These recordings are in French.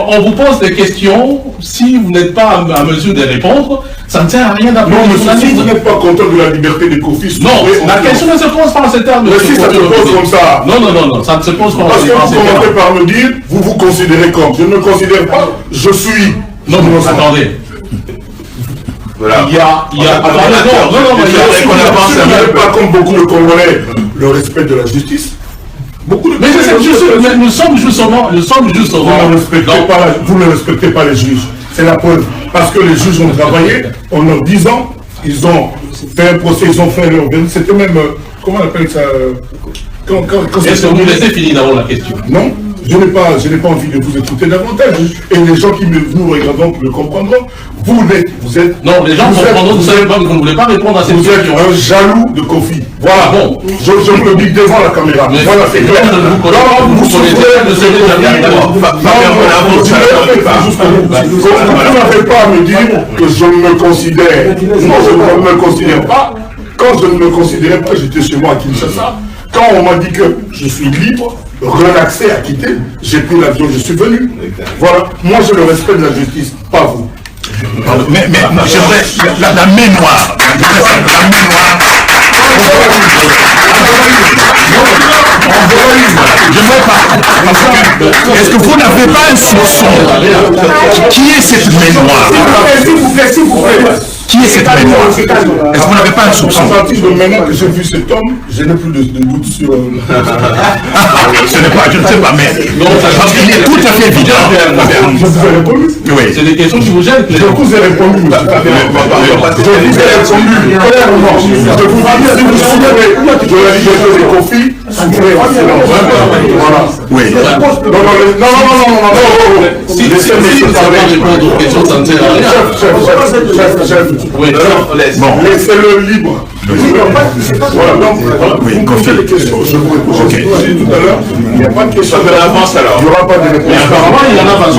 On vous pose des questions, si vous n'êtes pas à mesure de répondre, ça ne sert à rien d'appeler. Non, monsieur, si vous n'êtes pas content de la liberté de Kofi, non, la question ne se pose pas en ces termes. Mais si ça se pose comme ça. Non, ça ne se pose pas en ces termes. Parce que vous commencez par me dire, vous vous considérez comme. Je ne me considère pas, je suis. Non, attendez. Voilà. Il y a pas comme beaucoup de Congolais, le respect de la justice. Beaucoup de mais nous sommes justement. Vous ne respectez pas les juges. C'est la preuve. Parce que les juges ont travaillé pendant 10 ans, ils ont fait un procès, ils ont fait leur. C'était même. Comment on appelle ça? Est-ce que vous laissez finir d'abord la question? Non. Je n'ai pas envie de vous écouter davantage. Et les gens qui nous regardent le comprendront. Vous êtes... Non, les gens comprendront, vous savez pas, vous ne voulez pas répondre à cette question. Vous êtes un jaloux de Kofi. Voilà, bon. Je vous le dis devant la caméra. Mais voilà, c'est clair. Vous n'avez pas à me dire que je me considère. Moi, je ne me considère pas. Quand je ne me considérais pas, j'étais chez moi à Kinshasa. Quand on m'a dit que je suis libre, relaxé, acquitté, j'ai pris l'avion, je suis venu. Voilà, moi j'ai le respect de la justice, pas vous. Mais j'aimerais la mémoire. Est-ce que vous n'avez pas un soupçon? Qui est cette mémoire? S'il vous plaît. Qui est cette mémoire? Est-ce que vous n'avez pas un soupçon? À partir de maintenant que j'ai vu cet homme, je n'ai plus de doute sur... Ce n'est pas, je ne sais pas, mais parce qu'il est tout à fait évident. Je vous ai répondu. Oui. C'est des questions qui vous gênent. Je vous ai répondu. Je vous ai répondu clairement. Je vous dis, si vous souffrez de la liberté de Kofi, souffrez en silence. Voilà. Oui. Non. Si vous savez répondre aux questions, ça ne sert à rien. Chef. Laissez-le libre. Voilà, donc, vous posez les questions, je vous réponds. J'ai dit tout à l'heure, il n'y a pas de question. De l'avance alors. Il n'y aura pas de réponse. Mais apparemment, il y en a pas.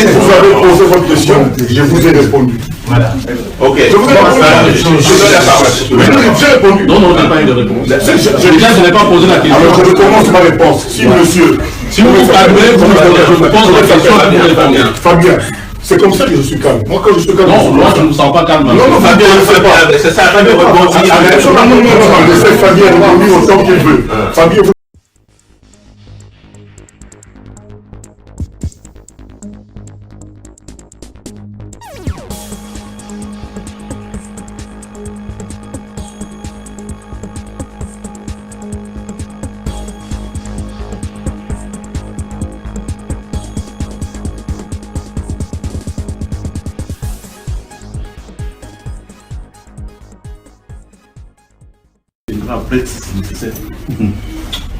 Vous avez posé votre question, je vous ai répondu. Voilà. Ok. Je vous ai répondu. Non, on n'a pas eu de réponse. Je n'ai pas posé la question. Alors, je commence ma réponse. Si monsieur... Si vous vous calmez, je vous pose la question et vous répondez. Fabien, c'est comme ça que je suis calme. Moi, quand je suis calme... Non, moi, je ne me sens pas calme. Non, Fabien, je ne sais pas. C'est ça, Fabien rebondit. Non, laissez Fabien rebondir autant qu'il veut. Fabien,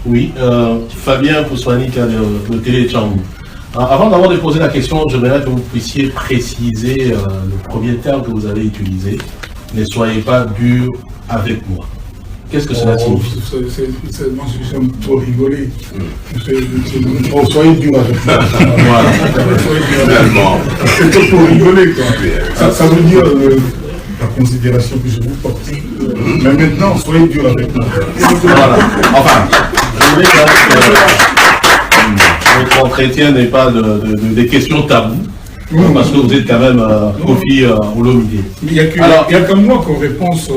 Oui, Fabien Poussouani, qui a le télé Tchangou. Avant d'avoir de poser la question, j'aimerais que vous puissiez préciser le premier terme que vous avez utilisé. Ne soyez pas dur avec moi. Qu'est-ce que cela signifie? Moi, j'aime trop rigoler. Soyez dur avec moi. Voilà. C'est pour rigoler, quoi. Ça veut dire la considération que je vous porte. Mais maintenant, soyez dur avec moi. Voilà. Enfin, je voulais que votre entretien n'est pas des questions taboues, parce que vous êtes quand même Kofi Olomide. Il n'y a que moi qu'on réponse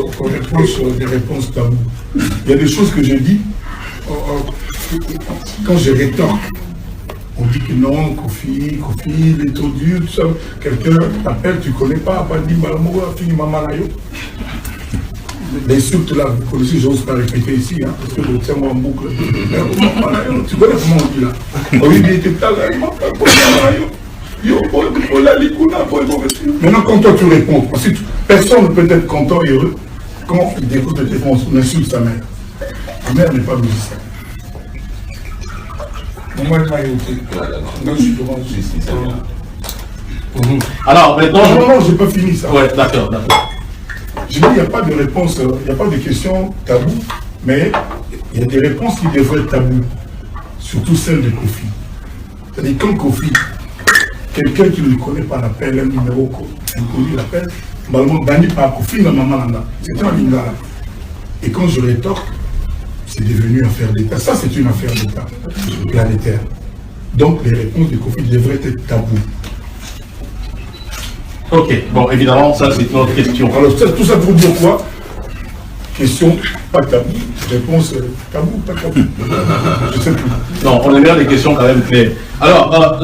des réponses taboues. Il y a des choses que je dis, quand je rétorque, on dit que non, Kofi, il est trop dur, tout ça. Quelqu'un t'appelle, tu ne connais pas, Bandi Malamoura, Fini Mamalayo. Les insultes là, vous connaissez, j'ose pas répéter ici, hein, parce que je tiens moi en boucle. Tu connais comment on dit là? Maintenant, quand toi tu réponds, parce que personne ne peut être content et heureux quand il découvre le téléphone, on insulte sa mère. Ma mère n'est pas musicienne. Alors maintenant. Non, je n'ai pas fini ça. Ouais, d'accord. Je dis, il n'y a pas de réponse, il n'y a pas de questions taboues, mais il y a des réponses qui devraient être taboues, surtout celles de Kofi. C'est-à-dire, quand Kofi, quelqu'un qui ne le connaît pas l'appelle, un numéro inconnu l'appelle, normalement, banni par Kofi, la maman là, c'est un lingala. Et quand je rétorque, c'est devenu affaire d'État. Ça, c'est une affaire d'État planétaire. Donc, les réponses de Kofi devraient être taboues. Ok, bon, évidemment, ça, c'est une autre question. Alors, tout ça pour dire quoi? Question, pas tabou. Réponse, tabou, pas tabou. Je sais plus. Non, on aime bien les questions quand même claires. Alors,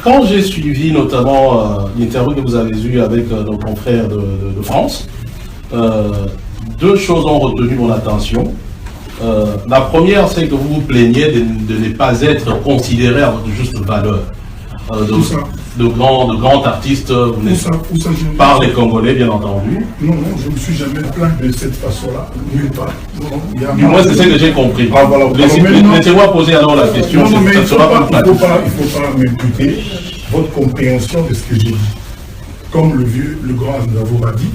quand j'ai suivi notamment l'interview que vous avez eue avec nos confrères de France, deux choses ont retenu mon attention. La première, c'est que vous vous plaignez de ne pas être considéré à votre juste valeur. De grands artistes, vous n'êtes par les Congolais, bien entendu. Non, je ne me suis jamais plaint de cette façon-là. Nulle part. Du moins, c'est ce que j'ai compris. Ah, voilà. Laissez-moi poser alors la question. Non, mais il ne faut pas m'imputer votre compréhension de ce que j'ai dit. Comme le grand Navo a dit,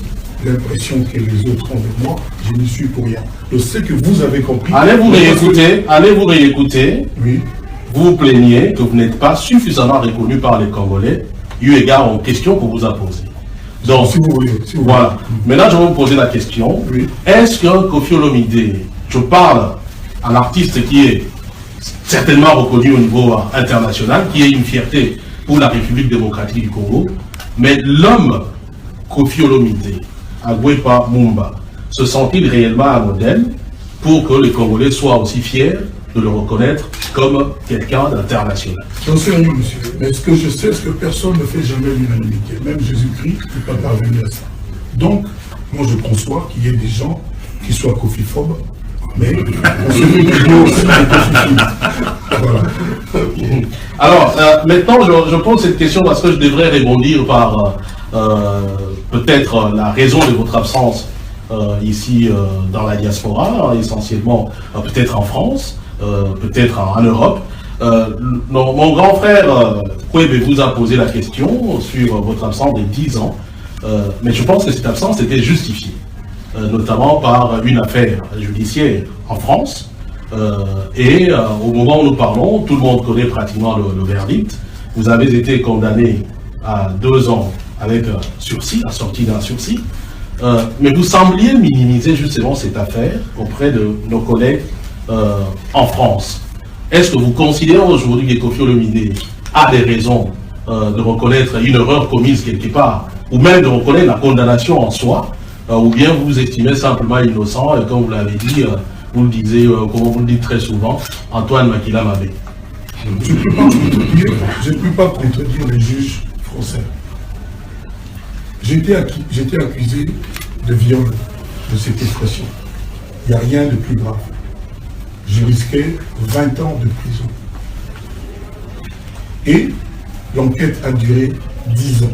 l'impression que les autres ont de moi, je n'y suis pour rien. Je sais que vous avez compris. Allez vous réécouter. Oui. Vous vous plaignez que vous n'êtes pas suffisamment reconnu par les Congolais, eu égard aux questions qu'on vous a posées. Donc, si vous voulez. Voilà. Maintenant, je vais vous poser la question. Oui. Est-ce que Koffi Olomide, je parle à l'artiste qui est certainement reconnu au niveau international, qui est une fierté pour la République démocratique du Congo, mais l'homme Koffi Olomide, Agwepa Mumba, se sent-il réellement un modèle pour que les Congolais soient aussi fiers de le reconnaître comme quelqu'un d'international? J'en sais rien, monsieur. Mais ce que je sais, c'est que personne ne fait jamais l'unanimité. Même Jésus-Christ ne peut pas parvenir à ça. Donc, moi, je conçois qu'il y ait des gens qui soient cofiphobes, mais on se dit que Dieu aussi est cofiphobe. Voilà. Alors, maintenant, je pose cette question parce que je devrais rebondir par peut-être la raison de votre absence ici dans la diaspora, essentiellement peut-être en France, peut-être en Europe. Mon grand frère Kwebe vous a posé la question sur votre absence de 10 ans, mais je pense que cette absence était justifiée, notamment par une affaire judiciaire en France. Et au moment où nous parlons, tout le monde connaît pratiquement le verdict. Vous avez été condamné à 2 ans avec sursis, assorti d'un sursis. Mais vous sembliez minimiser justement cette affaire auprès de nos collègues en France. Est-ce que vous considérez aujourd'hui que Koffi Olomide a des raisons de reconnaître une erreur commise quelque part, ou même de reconnaître la condamnation en soi, ou bien vous vous estimez simplement innocent, et comme vous l'avez dit, vous le disiez, comme vous le dites très souvent, Antoine Makila Mabé? Je ne peux pas contredire les juges français. J'étais accusé de viol, de séquestration. Il n'y a rien de plus grave. Je risquais 20 ans de prison. Et l'enquête a duré 10 ans.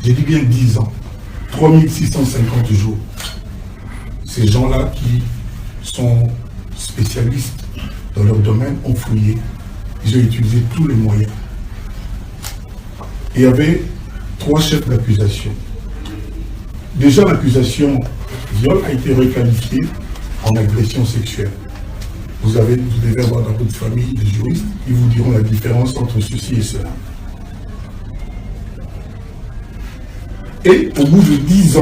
J'ai dit bien 10 ans. 3650 jours. Ces gens-là qui sont spécialistes dans leur domaine ont fouillé. Ils ont utilisé tous les moyens. Il y avait 3 chefs d'accusation. Déjà, l'accusation viol a été requalifiée en agression sexuelle. Vous devez avoir dans votre famille des juristes qui vous diront la différence entre ceci et cela. Et au bout de 10 ans,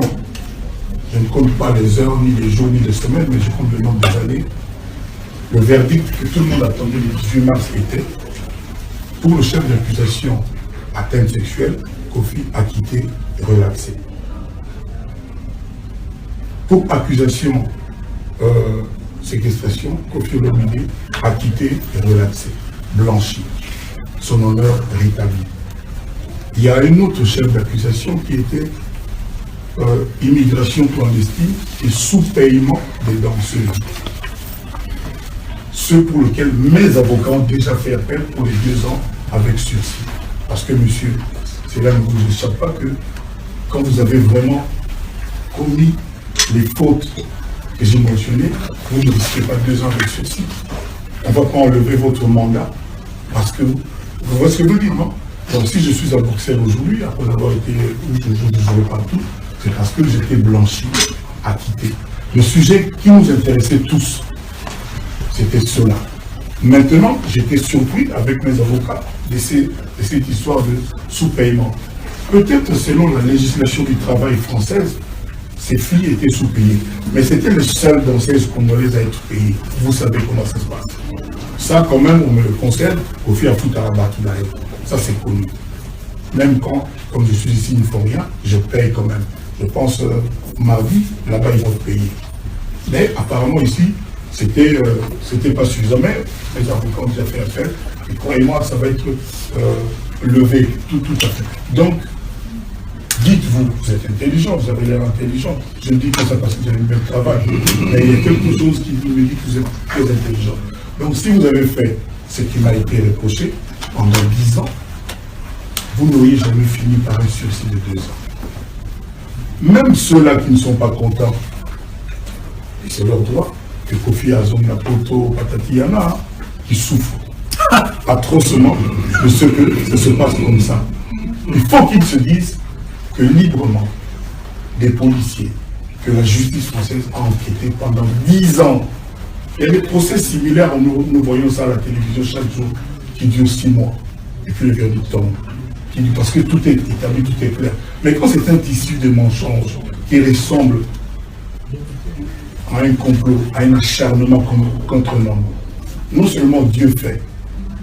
je ne compte pas les heures, ni les jours, ni les semaines, mais je compte le nombre d'années, le verdict que tout le monde attendait le 18 mars était, pour le chef d'accusation atteinte sexuelle, Koffi acquitté et relaxé. Pour accusation séquestration, Koffi Olomide acquitté et relaxé, blanchi, son honneur rétabli. Il y a un autre chef d'accusation qui était immigration clandestine et sous-paiement des danseuses. Ceux pour lesquels mes avocats ont déjà fait appel pour les 2 ans avec sursis. Parce que, monsieur, c'est là où vous ne savez pas que quand vous avez vraiment commis les fautes que j'ai mentionnées, vous ne risquez pas 2 ans avec sursis. On ne va pas enlever votre mandat parce que, vous voyez ce que je veux dire, non? Donc si je suis à Bruxelles aujourd'hui, après avoir été où je ne jouais pas tout, c'est parce que j'étais blanchi, acquitté. Le sujet qui nous intéressait tous, c'était cela. Maintenant, j'étais surpris avec mes avocats de cette histoire de sous-paiement. Peut-être selon la législation du travail française, ses filles étaient sous-payées. Mais c'était le seul danseuses congolaises à être payé. Vous savez comment ça se passe. Ça, quand même, on me le concède au fil à Foutarabat. Ça, c'est connu. Même quand, comme je suis ici, il ne faut rien, je paye quand même. Je pense, mardi, là-bas, ils vont payer. Mais apparemment, ici, c'était pas suffisant. Mais les avocats ont déjà fait appel. Et croyez-moi, ça va être levé, tout à fait. Donc, dites-vous, vous êtes intelligent, vous avez l'air intelligent. Je ne dis pas ça parce que vous avez un bel travail. Mais il y a quelque chose qui me dit que vous êtes très intelligent. Donc, si vous avez fait ce qui m'a été reproché pendant 10 ans, vous n'auriez jamais fini par un sursis de 2 ans. Même ceux-là qui ne sont pas contents, et c'est leur droit, que Kofi Azom, Napoto, Patati, il y en a qui souffrent atrocement de ce que ça se passe comme ça. Il faut qu'ils se disent que librement, des policiers, que la justice française a enquêté pendant 10 ans. Il y a des procès similaires, nous voyons ça à la télévision chaque jour, qui durent 6 mois. Et puis le verdict tombe. Parce que tout est établi, tout est clair. Mais quand c'est un tissu de mensonges qui ressemble à un complot, à un acharnement contre l'homme, non seulement Dieu fait,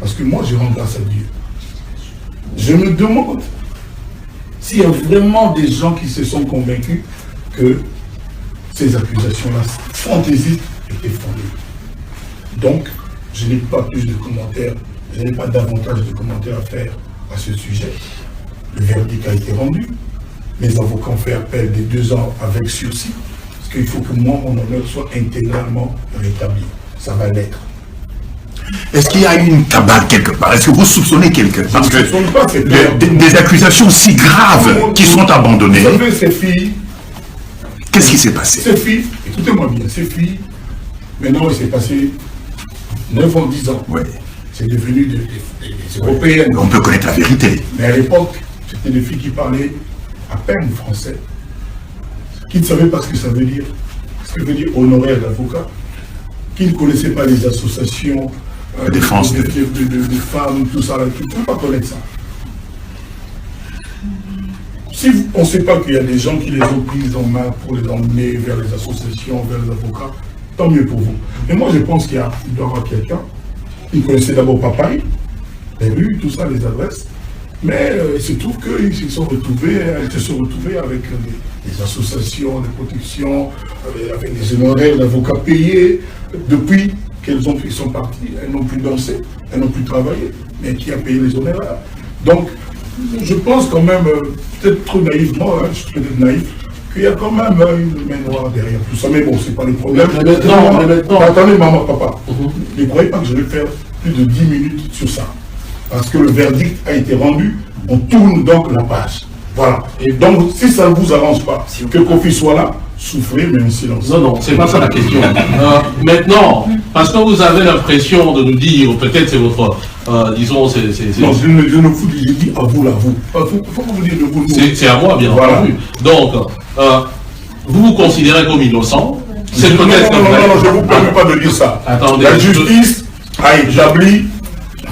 parce que moi je rends grâce à Dieu. Je me demande s'il y a vraiment des gens qui se sont convaincus que ces accusations-là fantaisistes étaient fondées. Donc, je n'ai pas plus de commentaires, je n'ai pas davantage de commentaires à faire à ce sujet. Le verdict a été rendu. Mes avocats ont fait appel des 2 ans avec sursis, parce qu'il faut que moi, mon honneur soit intégralement rétabli. Ça va l'être. Est-ce qu'il y a eu une cabale quelque part? Est-ce que vous soupçonnez quelqu'un? Parce que des accusations si graves qui sont abandonnées. Vous savez, ces filles... Qu'est-ce qui s'est passé? Ces filles, écoutez-moi bien, ces filles, maintenant il s'est passé 9 ans, 10 ans. Oui. C'est devenu des Européennes. On peut connaître la vérité. Mais à l'époque, c'était des filles qui parlaient à peine français, qui ne savaient pas ce que ça veut dire, ce que veut dire honorer un avocat, qui ne connaissaient pas les associations défense de femmes, tout ça, qui ne pouvaient pas connaître ça. Si on ne sait pas qu'il y a des gens qui les ont prises en main pour les emmener vers les associations, vers les avocats, tant mieux pour vous. Mais moi, je pense qu'il doit y avoir quelqu'un qui ne connaissait d'abord pas Paris, les rues, tout ça, les adresses, mais il se trouve qu'ils se sont retrouvés, elles se sont retrouvées avec des associations de protection, avec des honoraires d'avocats payés. Depuis qu'elles sont parties, elles n'ont plus dansé, elles n'ont plus travaillé, mais qui a payé les honoraires? Donc, je pense quand même, peut-être trop naïvement, je suis peut-être naïf, qu'il y a quand même une main noire derrière tout ça. Mais bon, c'est pas le problème. Mais maintenant... Attendez, maman, papa. Ne croyez pas que je vais faire plus de 10 minutes sur ça. Parce que le verdict a été rendu, on tourne donc la page. Voilà. Et donc, si ça ne vous arrange pas, que Kofi soit là, souffrez, mais en silence. Non, c'est pas ça la question. Maintenant, parce que vous avez l'impression de nous dire, ou peut-être c'est votre, disons, c'est... Non, je ne vous dis, je dis à vous, là, vous. Il faut vous dire de vous. C'est à moi, bien entendu. Donc, vous vous considérez comme innocent. C'est peut-être... Non, je ne vous permets pas de dire ça. Attendez, la justice a établi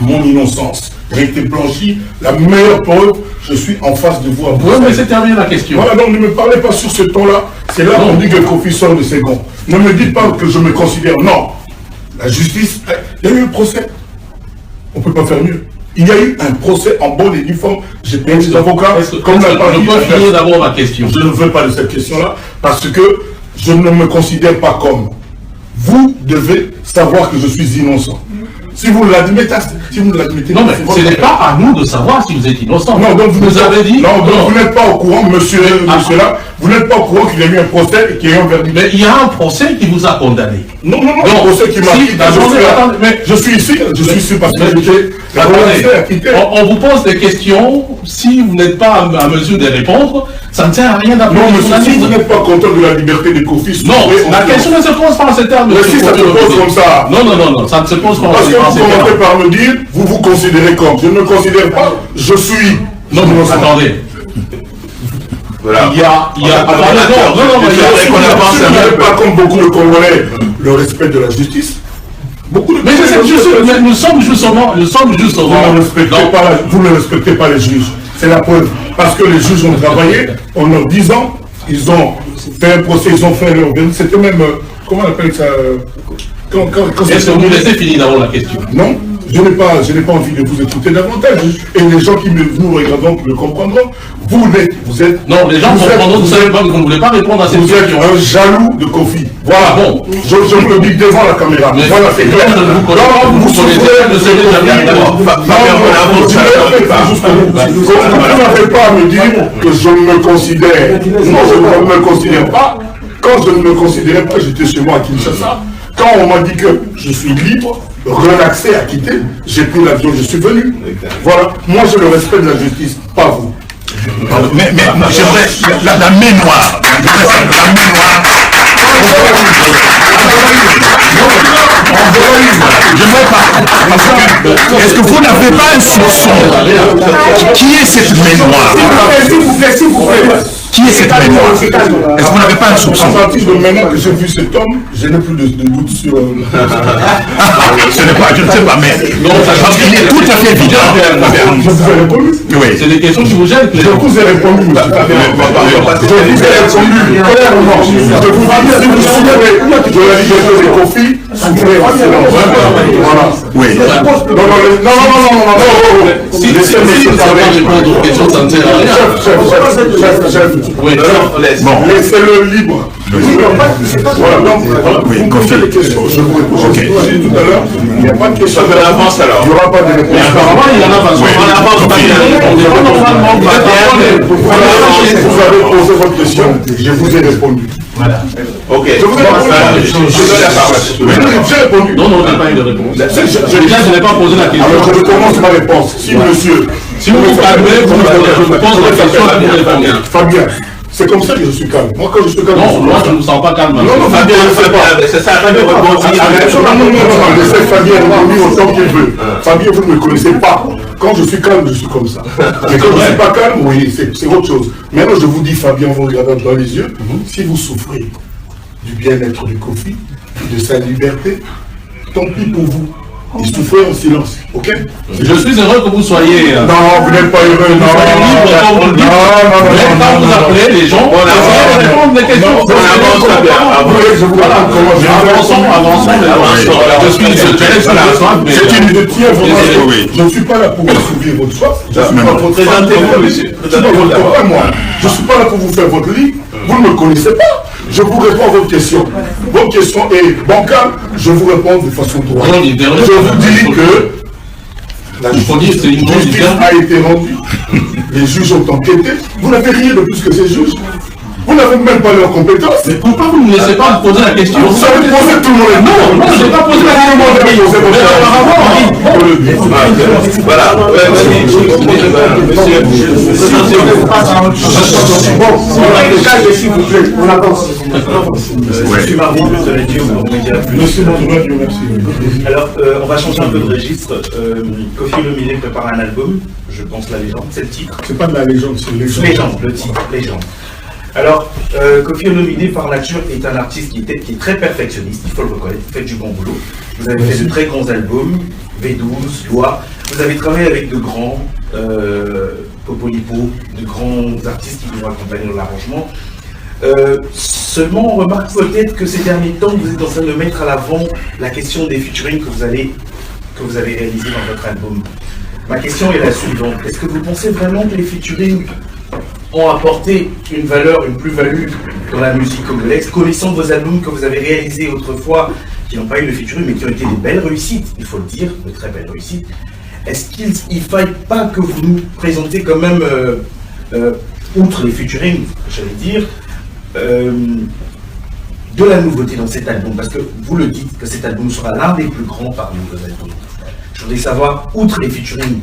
mon innocence. J'ai été blanchi, la meilleure preuve, je suis en face de vous. Oui, mais c'est terminé la question. Voilà, donc ne me parlez pas sur ce ton-là. C'est là qu'on dit que Kofi sort de ses gonds. Ne me dites pas que je me considère. Non. La justice, il y a eu un procès. On ne peut pas faire mieux. Il y a eu un procès en bonne et due forme. J'ai payé des avocats. Comme la partie. Je peux finir d'abord ma question. Je ne veux pas de cette question-là parce que je ne me considère pas comme. Vous devez savoir que je suis innocent. Si vous l'admettez, non, mais ce n'est pas à nous de savoir si vous êtes innocent. Non, donc vous avez dit. Non, donc vous n'êtes pas au courant, monsieur là, vous n'êtes pas au courant qu'il y a eu un procès et qu'il y a eu un verdict. Mais il y a un procès qui vous a condamné. Non, un procès qui m'a quitté. Je suis ici parce que j'étais. On vous pose des questions, si vous n'êtes pas à mesure de répondre, ça ne sert à rien d'appeler. Non, monsieur, si vous n'êtes pas content de la liberté des Kofi, non, la question ne se pose pas en ces termes. Mais si ça se pose comme ça. Non, ça ne se pose pas en ces termes. Parce que vous commencez par me dire, vous vous considérez comme. Je ne me considère pas, je suis. Non, attendez. Voilà. Il y a... pas comme beaucoup de Congolais, le respect de la justice. Beaucoup de mais nous sommes justement... Vous ne respectez pas les juges. C'est la preuve. Parce que les juges ont travaillé, en leur disant, ils ont fait un procès, ils ont fait leur... C'était même... comment on appelle ça Est-ce que vous laissez finir d'abord la question? Non, je n'ai pas envie de vous écouter davantage. Et les gens qui nous regardent le comprendront. Vous êtes... Non, les gens comprendront, vous savez pas, vous ne voulez pas répondre à cette question. Vous êtes un jaloux de Kofi. Voilà, bon. Je me dis devant la caméra. Mais voilà, c'est clair. Vous connaissez le secret de la vous n'avez pas à me dire que je me considère. Non, je ne me considère pas. Quand je ne me considérais pas, j'étais chez moi à Kinshasa. Quand on m'a dit que je suis libre, relaxé à quitter, j'ai pris l'avion, je suis venu. Voilà, moi j'ai le respect de la justice, pas vous. Mais j'aimerais la mémoire. Est-ce que vous n'avez pas un soupçon? Qui est cette mémoire? S'il vous plaît. Qui est cette mémoire? Est-ce que vous n'avez pas un soupçon? À partir de maintenant que j'ai vu cet homme, je n'ai plus de doute sur... Ce n'est pas, je ne sais pas, mais parce qu'il est tout à fait évident. Je vous ai répondu. Oui. C'est des questions qui vous gênent. Je vous ai répondu, monsieur. Je vous ai répondu clairement. Je vous dis, si vous souffrez de la liberté des conflits, souffrez en silence. Voilà. Oui. Non. Si vous ne savez pas répondre aux questions, ça ne sert à rien. Chef. Laissez-le libre. Voilà, donc, vous me posez des questions, je vous réponds. Je vous ai dit tout à l'heure, il n'y a pas de question. Il n'y aura pas de réponse. Apparemment, il y en a pas. Vous avez posé votre question, je vous ai répondu. Voilà. Ok. Je vous ai répondu. J'ai répondu. Non, on n'a pas eu de réponse. Déjà, je n'ai pas posé la question. Alors, je commence ma réponse. Si monsieur... Si vous vous calmez, je vous pose la question et vous répondez. Fabien, c'est comme ça que je suis calme. Moi, quand je suis calme... Non, moi, je ne me sens pas calme. Non, Fabien, je ne sais pas. C'est ça, Fabien rebondit. Non, laissez Fabien rebondir autant qu'il veut. Fabien, vous ne me connaissez pas. Quand je suis calme, je suis comme ça. Mais quand je ne suis pas calme, oui, c'est autre chose. Maintenant, je vous dis, Fabien, vous regardez dans les yeux, si vous souffrez du bien-être du Kofi, de sa liberté, tant pis pour vous. Et souffrez en silence, ok? Je suis heureux que vous soyez... Non, vous n'êtes pas heureux, non. Quand vous appelez les gens, répondre des questions. Je ne suis pas là pour vous soulever votre soif. Je ne suis pas votre femme. Je ne suis pas là pour vous faire votre lit. Vous ne me connaissez pas. Je vous réponds à votre question. Votre question est bancale. Je vous réponds de façon droite. Je vous dis que la justice a été rendue. Les juges ont enquêté. Vous n'avez rien de plus que ces juges. Vous n'avez même pas leurs compétences. Mais pourquoi vous ne me laissez pas me poser la question? Vous savez poser tout le monde. Non, je n'ai pas posé la question. Voilà. On avance. Je suis Marvin, de la Dieu. Monsieur Montauban, merci. Alors, on va changer un peu de registre. Kofi Olomide prépare un album, je pense La Légende, c'est le titre. C'est pas de la légende, c'est légende. Légende, le titre, Légende. Alors, Kofi Olomide, par nature, est un artiste qui est très perfectionniste, il faut le reconnaître, vous faites du bon boulot. Vous avez fait de très grands albums, V12, Loi, vous avez travaillé avec de grands, Popolipo, de grands artistes qui vous ont accompagné dans l'arrangement. Seulement, on remarque peut-être que ces derniers temps, vous êtes en train de mettre à l'avant la question des featuring que vous avez réalisés dans votre album. Ma question est la suivante. Est-ce que vous pensez vraiment que les featuring ont apporté une valeur, une plus-value dans la musique congolaise, connaissant vos albums que vous avez réalisés autrefois, qui n'ont pas eu de featuring, mais qui ont été des belles réussites, il faut le dire, de très belles réussites. Est-ce qu'il ne faille pas que vous nous présentiez quand même, outre les featuring, j'allais dire, de la nouveauté dans cet album, parce que vous le dites que cet album sera l'un des plus grands parmi vos albums. Je voudrais savoir, outre les featuring,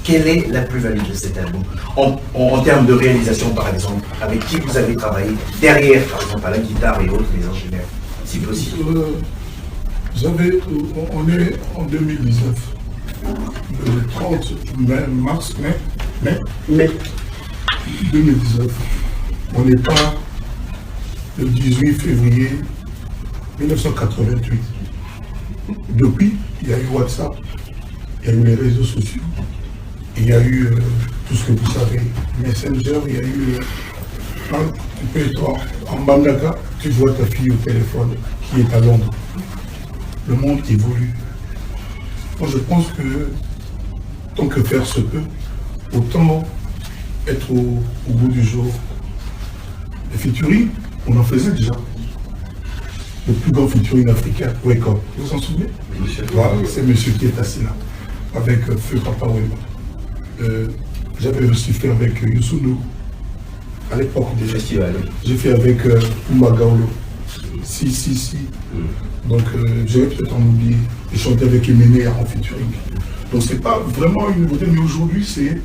quelle est la plus-value de cet album en termes de réalisation, par exemple, avec qui vous avez travaillé derrière, par exemple, à la guitare et autres, les ingénieurs, si possible. On est en 2019, le 30 mars, mai 2019. On n'est pas le 18 février 1988. Depuis, il y a eu WhatsApp, il y a eu les réseaux sociaux, il y a eu tout ce que vous savez, Messenger, il y a eu Quand tu peux être en Bandaka, tu vois ta fille au téléphone qui est à Londres. Le monde évolue. Moi, je pense que tant que faire se peut, autant être au bout du jour. Les featuring, on en faisait déjà. Le plus grand featuring africain, Wake Up. Vous vous en souvenez? Voilà, c'est monsieur qui est assis là, avec Feu Papa Wemba. J'avais aussi fait avec Youssou N'Dour, à l'époque déjà. Festival. J'ai fait avec Oumba Gawlo. Si. Donc, j'avais peut-être en oublié. J'ai chanté avec Emene en featuring. Donc, c'est pas vraiment une nouveauté, mais aujourd'hui, c'est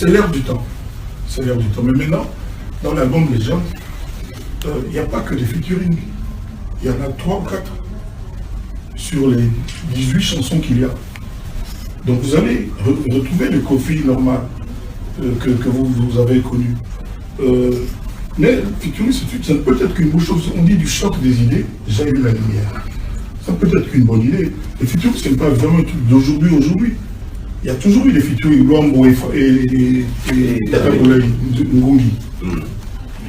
l'ère du temps. C'est l'ère du temps. Mais maintenant, dans l'album Légende, il n'y a pas que des featuring. Il y en a 3 ou 4 sur les 18 chansons qu'il y a. Donc, vous allez retrouver le Kofi normal que vous avez connu. Mais le featuring, c'est peut-être qu'une bonne chose. On dit du choc des idées, j'ai eu la lumière. Ça peut être qu'une bonne idée. Le featuring, ce n'est pas vraiment un truc d'aujourd'hui. Il y a toujours eu des featuring, Luambo et Ngungi.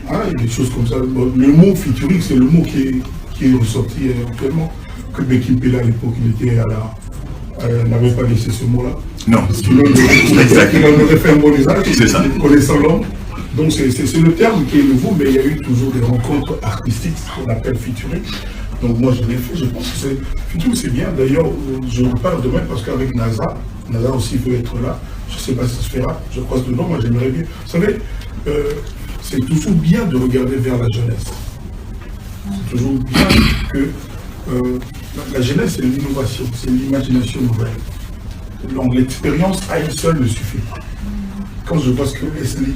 Ah, il y a des choses comme ça. Le mot featuring, c'est le mot qui est ressorti actuellement. Que Becky Pella, à l'époque, il n'avait pas laissé ce mot-là. Non. Il en aurait fait un bon usage, C'est ça. connaissant l'homme. Donc c'est le terme qui est nouveau, mais il y a eu toujours des rencontres artistiques qu'on appelle featuring. Donc moi je l'ai fait, je pense que featuring c'est bien. D'ailleurs, je reparle demain parce qu'avec NASA aussi veut être là. Je ne sais pas si ça se fera, je croise dedans, moi j'aimerais bien. Vous savez, c'est toujours bien de regarder vers la jeunesse. C'est toujours bien que la jeunesse, c'est l'innovation, c'est l'imagination nouvelle. Donc l'expérience à elle seule ne suffit pas. Quand je vois ce que Leslie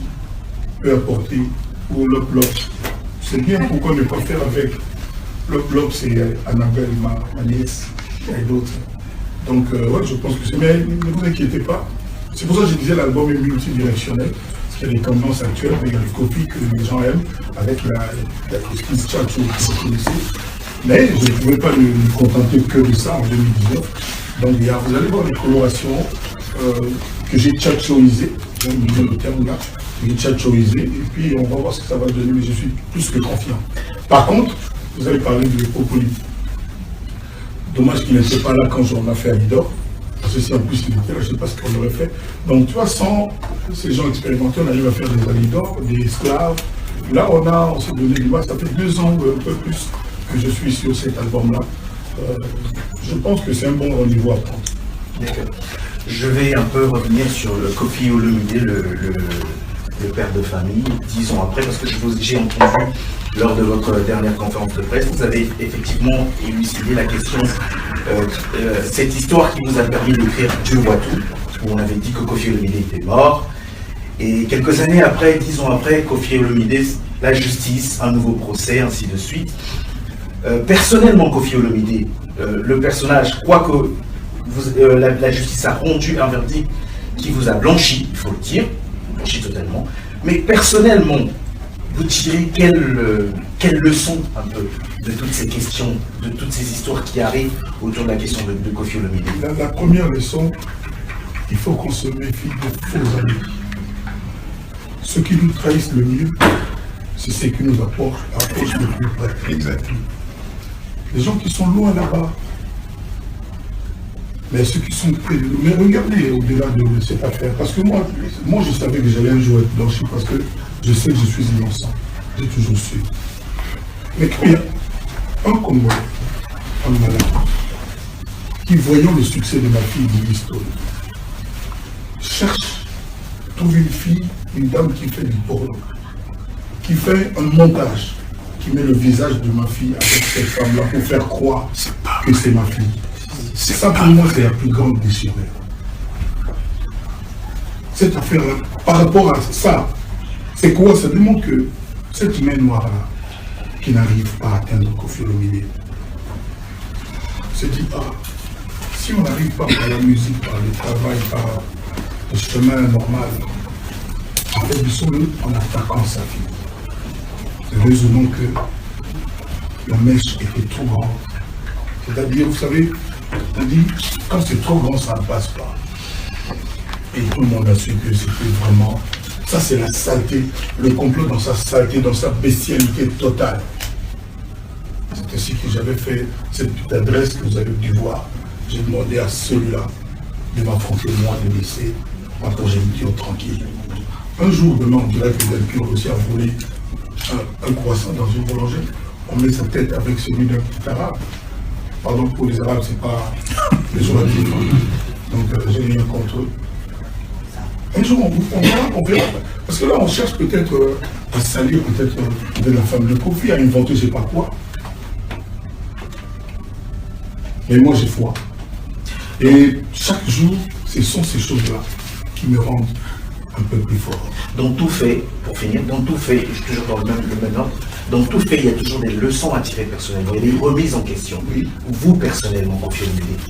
peut apporter ou le bloc, c'est bien, pourquoi ne pas faire avec le bloc, c'est Annabelle, ma nièce, et d'autres. Donc ouais, je pense que c'est, mais ne vous inquiétez pas. C'est pour ça que je disais l'album est multidirectionnel, parce qu'il y a des tendances actuelles, mais il y a des copies que les gens aiment, avec la Christine Tchatcho que vous connaissez. Mais je ne pouvais pas me contenter que de ça en 2019. Donc vous allez voir les colorations que j'ai tchatchoisées, j'aime bien le terme là, j'ai tchatchoisé, et puis on va voir ce que ça va donner, mais je suis plus que confiant. Par contre, vous avez parlé de Popoli. Dommage qu'il n'était pas là quand on a fait Alidor, parce que si en plus il était là, je ne sais pas ce qu'on aurait fait. Donc tu vois, sans ces gens expérimentés, on arrive à faire des Alidor, des esclaves. Là, on s'est donné du mal, ça fait 2 ans, un peu plus, que je suis sur cet album-là. Je pense que c'est un bon rendez-vous à prendre. D'accord. Je vais un peu revenir sur le Koffi Olomide, le père de famille, 10 ans après, parce que j'ai entendu lors de votre dernière conférence de presse, vous avez effectivement élucidé la question, cette histoire qui vous a permis d'écrire Dieu voit tout, où on avait dit que Koffi Olomide était mort, et quelques années après, 10 ans après, Koffi Olomide, la justice, un nouveau procès, ainsi de suite. Personnellement, Koffi Olomide, le personnage, quoique la justice a rendu un verdict qui vous a blanchi, il faut le dire, blanchi totalement, mais personnellement, vous tirez quelle leçon un peu de toutes ces questions, de toutes ces histoires qui arrivent autour de la question de Koffi Olomide? La première leçon, il faut qu'on se méfie de faux amis. Ceux qui nous trahissent le mieux, c'est ceux qui nous approchent le plus près. Exactement. Les gens qui sont loin là-bas, mais ceux qui sont près de nous. Mais regardez au-delà de cette affaire, parce que moi je savais que j'allais un jour être blanchi, parce que je sais que je suis innocent. J'ai toujours su. Mais quand il y a un Congolais, un malade, qui voyant le succès de ma fille de l'histoire, cherche, trouve une fille, une dame qui fait du porno, qui fait un montage, qui met le visage de ma fille avec cette femme-là pour faire croire que c'est ma fille. Ça pour moi c'est la plus grande déchirure. Cette affaire-là, par rapport à ça, c'est quoi? Ça démontre que cette main noire-là, qui n'arrive pas à atteindre Koffi Olomide, se dit, si on n'arrive pas par la musique, par le travail, par le chemin normal, en fait, du sol, en attaquant sa fille. Raisonnons que la mèche était trop grande. C'est-à-dire, vous savez, on dit, quand c'est trop grand, ça ne passe pas. Et tout le monde a su que c'était vraiment Ça, c'est la saleté, le complot dans sa saleté, dans sa bestialité totale. C'est ainsi que j'avais fait cette petite adresse que vous avez dû voir. J'ai demandé à celui-là de m'affronter, moi, de me laisser, quand j'ai une cure tranquille. Un jour, demain, on dirait que vous avez pu aussi à voler un croissant dans une boulangerie. On met sa tête avec celui d'un petit arabe. Pardon, pour les arabes, c'est pas les gens donc j'ai rien contre eux. Un jour, on verra. Parce que là, on cherche peut-être à salir peut-être de la femme de Kofi, à inventer je ne sais pas quoi. Mais moi, j'ai foi. Et chaque jour, ce sont ces choses-là qui me rendent un peu plus fort. Dans tout fait, pour finir, dans tout fait, je suis toujours dans le même ordre, dans tout fait, il y a toujours des leçons à tirer personnellement, il y a des remises en question. Oui. Vous, personnellement, Kofi Olomide,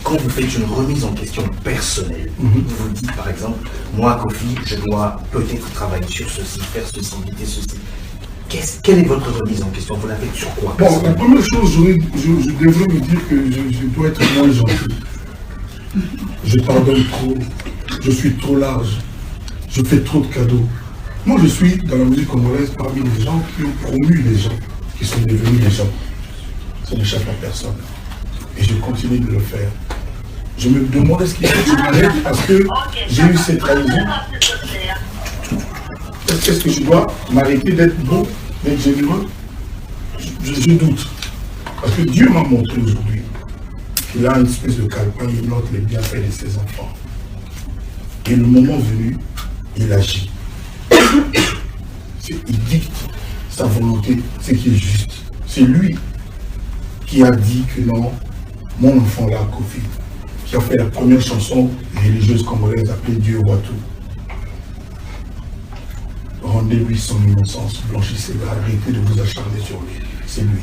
quand vous faites une remise en question personnelle, vous vous dites par exemple, moi, Kofi, je dois peut-être travailler sur ceci, faire ceci, éviter ceci. Quelle est votre remise en question? Vous la faites sur quoi? Bon, la première chose, je devrais me dire que je dois être moins gentil. Je pardonne trop, je suis trop large, je fais trop de cadeaux. Moi, je suis dans la musique congolaise parmi les gens qui ont promu les gens, qui sont devenus les gens. Ça n'échappe à personne. Et je continue de le faire. Je me demande est-ce qu'il faut que je m'arrête parce que j'ai eu cette trahison. Est-ce que je dois m'arrêter d'être beau, d'être généreux? Je doute. Parce que Dieu m'a montré aujourd'hui qu'il a une espèce de calepin, il note les bienfaits de ses enfants. Et le moment venu, il agit. Il dicte sa volonté, ce qui est juste. C'est lui qui a dit que non, mon enfant là, Kofi, qui a fait la première chanson religieuse congolaise appelée Dieu voit tout. Rendez-lui son innocence, blanchissez-le, arrêtez de vous acharner sur lui. C'est lui.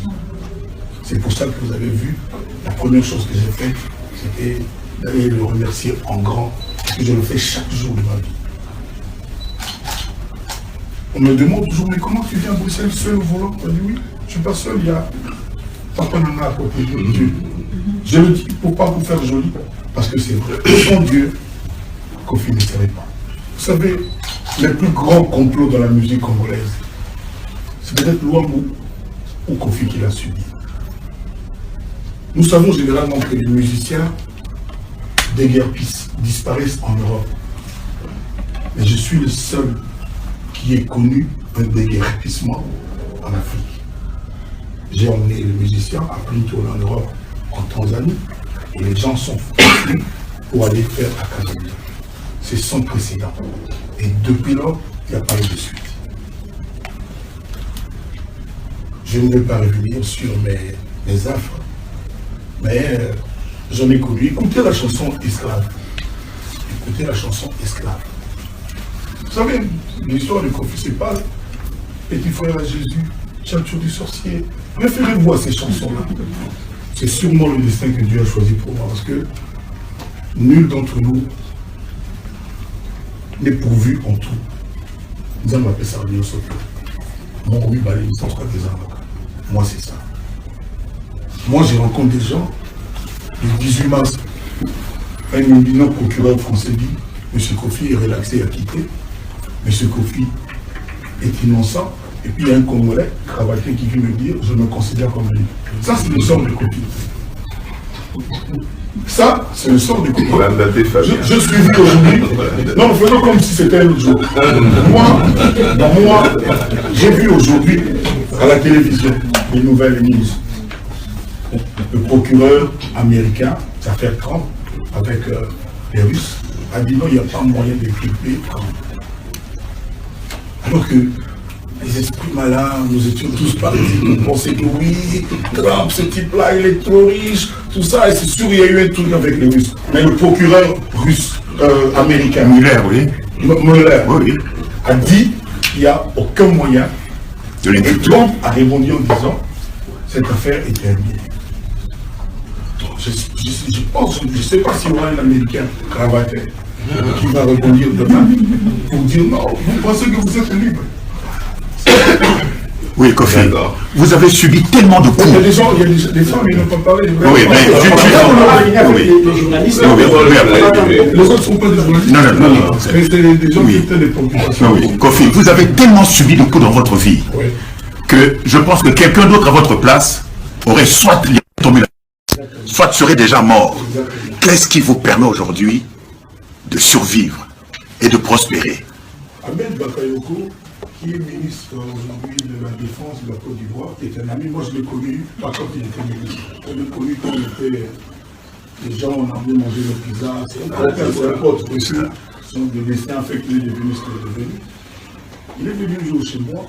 C'est pour ça que vous avez vu, la première chose que j'ai faite, c'était d'aller le remercier en grand, parce que je le fais chaque jour de ma vie. On me demande toujours, mais comment tu viens à Bruxelles seul au volant? Je dis oui, je ne suis pas seul, il y a Papa Nana à côté de Dieu. Je le dis pour ne pas vous faire joli, parce que c'est vrai. Sans Dieu, Kofi ne serait pas. Vous savez, le plus grand complot dans la musique congolaise, c'est peut-être Luambo ou Kofi qui l'a subi. Nous savons généralement que les musiciens déguerpissent, disparaissent en Europe. Mais je suis le seul qui ait connu un déguerpissement en Afrique. J'ai emmené les musiciens à plein tour en Europe, en Tanzanie, et les gens sont venus pour aller faire Académie. C'est sans précédent. Et depuis lors, il n'y a pas eu de suite. Je ne vais pas revenir sur mes affres, mais j'en ai connu. Écoutez la chanson Esclave. Écoutez la chanson Esclave. Vous savez, l'histoire de Kofi, c'est pas Petit frère à Jésus, Chacho du sorcier. Référez-vous à ces chansons-là. C'est sûrement le destin que Dieu a choisi pour moi, parce que nul d'entre nous n'est pourvu en tout. Nous allons appeler ça Dieu Sophie. Mon oui, balai, il s'en sera des avocats. Moi, c'est ça. Moi, je rencontre des gens, le 18 mars, un éminent procureur français dit M. Kofi est relaxé et acquitté. M. Kofi est innocent. Et puis il y a un Congolais, cravaté, qui vient me dire je me considère comme lui. Ça, c'est le sort de Kofi. Ça, c'est le sort de Kofi. Je suis vu aujourd'hui. Non, faisons comme si c'était un autre jour. Moi, j'ai vu aujourd'hui à la télévision les nouvelles news. Le procureur américain, ça fait Trump, avec les Russes, a dit non, il n'y a pas moyen d'équiper Trump. Alors que les esprits malins, nous étions tous partis, on pensait que oui, Trump, ce type-là, il est trop riche, tout ça, et c'est sûr, il y a eu un truc avec les Russes. Mais le procureur russe, américain, Mueller, a dit qu'il n'y a aucun moyen. Et Trump a répondu en disant, cette affaire est terminée. Je pense, je ne sais pas s'il y aura un Américain cravaté qui va répondre demain pour dire non, vous pensez que vous êtes libre. Oui, Kofi, D'accord. vous avez subi tellement de coups. Il y a des gens, il y a des femmes, ils n'ont pas parlé. Oui, mais Les journalistes, Les autres ne sont pas des journalistes. Non. Mais c'est des gens qui étaient des préoccupations. Oui, Kofi, vous avez tellement subi de coups dans votre vie Oui. que je pense que quelqu'un d'autre à votre place aurait soit tombé là, soit serait déjà mort. Qu'est-ce qui vous permet aujourd'hui de survivre et de prospérer? Ahmed Bakayoko, qui est ministre aujourd'hui de la Défense de la Côte d'Ivoire, qui est un ami, moi je l'ai connu, pas quand il était ministre, je l'ai connu quand il était, les gens ont envie de manger le pizza, c'est un pote aussi, son destin fait qu'il est devenu ce qu'il est devenu. Il est venu un jour chez moi,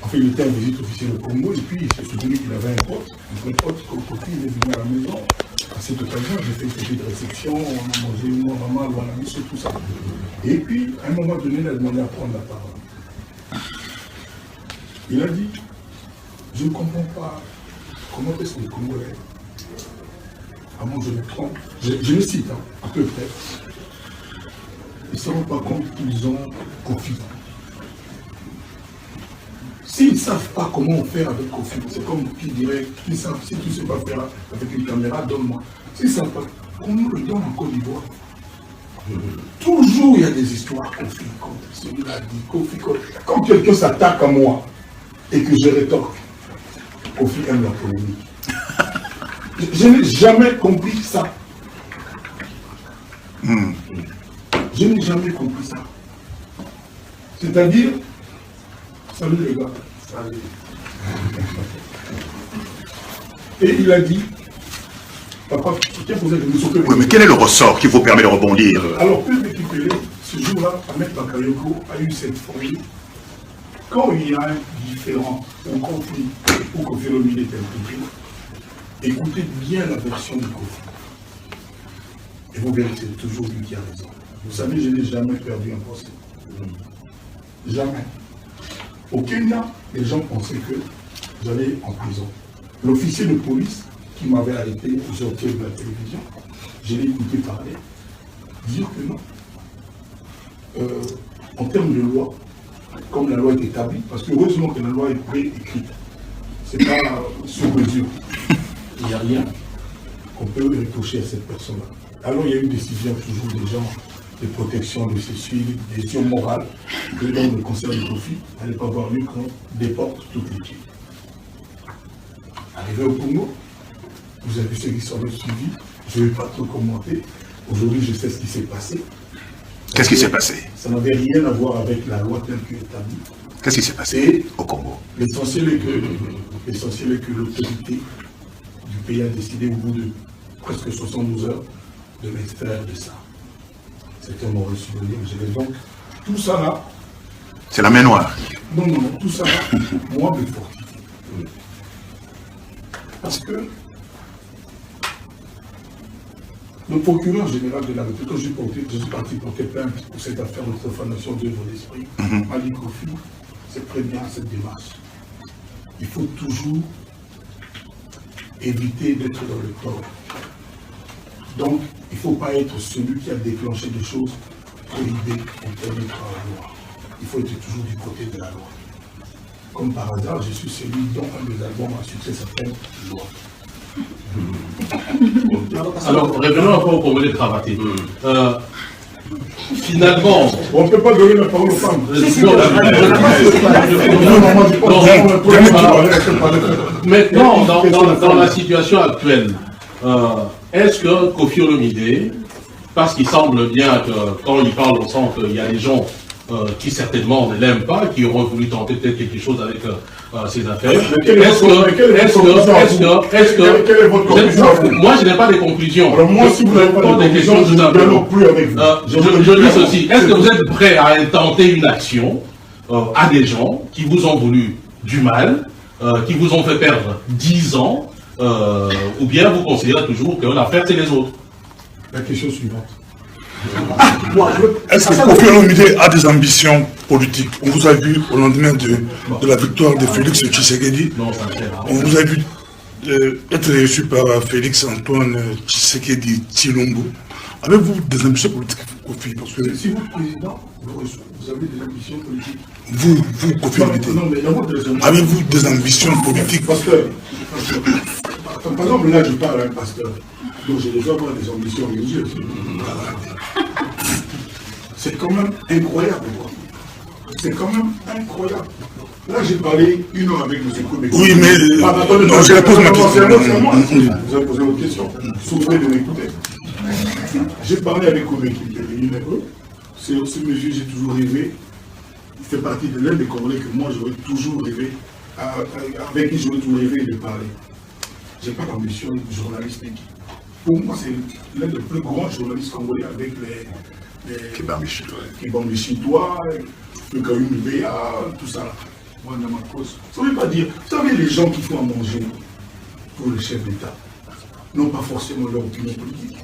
enfin il était en visite officielle au Congo, et puis il s'est souvenu qu'il avait un pote comme Kofi, il est venu à la maison. À cette occasion, j'ai fait une petite réception, on a mangé, moi, maman, on a mis sur tout ça. Et puis, à un moment donné, il a demandé à prendre la parole. Il a dit, je ne comprends pas comment est-ce que les Congolais, à moi je me trompe, je le cite, à peu près, ils ne se rendent pas compte qu'ils ont Kofi. S'ils ne savent pas comment faire avec Kofi, c'est comme qui dirait, ils savent, si tu ne sais pas faire avec une caméra, donne-moi. S'ils ne savent pas, qu'on nous le donne en Côte d'Ivoire. Toujours il y a des histoires Kofi, celui-là dit Kofi. Quand quelqu'un s'attaque à moi et que je rétorque, Kofi aime la polémique. Je n'ai jamais compris ça. Je n'ai jamais compris ça. C'est-à-dire, salut les gars. Salut. Et il a dit, papa, tiens, vous êtes monsieur. Oui, mais quel est le ressort qui vous permet de rebondir? Alors, peu récupérer, ce jour-là, Ahmed Bakayoko a eu cette folie. Quand il y a un différent, un conflit, ou Kofi Olomide est impliqué, écoutez bien la version de Kofi. Et vous verrez que c'est toujours lui qui a raison. Vous savez, je n'ai jamais perdu un procès. Jamais. Au Kenya, les gens pensaient que j'allais en prison. L'officier de police qui m'avait arrêté, j'ai obtenu de la télévision, je l'ai écouté parler, dire que non. En termes de loi, comme la loi est établie, parce que heureusement que la loi est préécrite, c'est pas sur mesure. Il n'y a rien qu'on peut reprocher à cette personne-là. Alors il y a eu une décision toujours des gens de protection de ces suivis, des décisions morales, que dans le concert de Kofi, n'allait pas avoir lieu qu'on déporte toute l'équipe. Arrivé au Congo, vous avez vu ceux qui sont suivis, je ne vais pas trop commenter. Aujourd'hui, je sais ce qui s'est passé. Qu'est-ce qui s'est passé? Ça n'avait rien à voir avec la loi telle qu'établie. Qu'est-ce qui s'est passé au Congo? L'essentiel est que l'autorité du pays a décidé au bout de presque 72 heures de m'extraire de ça. C'était un mauvais souvenir. Donc, tout ça là... C'est la main noire. Non, tout ça là, moi, me fortifie. Parce que le procureur général de la République, quand je suis parti porter plainte pour cette affaire de profanation d'œuvres d'esprit, m'a dit Kofi, c'est très bien cette démarche. Il faut toujours éviter d'être dans le tort. Donc, il ne faut pas être celui qui a déclenché des choses prohibées interdites par la loi. Il faut être toujours du côté de la loi. Comme par hasard, je suis celui dont un des albums à succès s'appelle Loi. Alors, revenons encore au Congo des cravatés. Finalement, on ne peut pas donner la parole aux femmes. Maintenant, dans la situation actuelle, est-ce que Kofi Olomide, parce qu'il semble bien que quand il parle, on sent qu'il y a des gens qui certainement ne l'aiment pas, qui auront voulu tenter peut-être quelque chose avec ces affaires. Moi, je n'ai pas de conclusion. Alors moi, si vous n'avez pas de conclusion, je ne dialogue plus avec vous. Je dis ceci, est-ce que vous êtes prêt à intenter une action à des gens qui vous ont voulu du mal, qui vous ont fait perdre 10 ans, ou bien vous considérez toujours que l'affaire, c'est les autres? La question suivante. Est-ce que Kofi Olomide a des ambitions politiques? On vous a vu au lendemain de la victoire de Félix Tshisekedi. On vous a vu être reçu par Félix Antoine Tshisekedi Tshilombo. Avez-vous des ambitions politiques, Kofi? Parce que Si vous êtes président, vous avez des ambitions politiques. vous Kofi, Non, mais d'abord, des ambitions. avez-vous des ambitions politiques? Pasteur, par exemple, là, je parle à un pasteur. Donc, je dois avoir des ambitions religieuses. C'est quand même incroyable, quoi. C'est quand même incroyable. Là, j'ai parlé 1 heure avec M. Koumé. Oui, mais attendez, non, je pose ma question. C'est moi. Vous avez posé votre question. Souffrez de m'écouter. J'ai parlé avec Koumé qui était venu un peu. C'est aussi monsieur, j'ai toujours rêvé. Il fait partie de l'un des Congolais que moi, j'aurais toujours rêvé, avec qui j'aurais toujours rêvé de parler. Je n'ai pas d'ambition journalistique. Pour moi, c'est l'un des plus grands journalistes congolais avec les Kibambi Chitois, le Kayoum Béa, tout ça. Moi, dans ma cause. Ça ne veut pas dire, vous savez, les gens qui font à manger pour le chef d'État n'ont pas forcément leur opinion politique.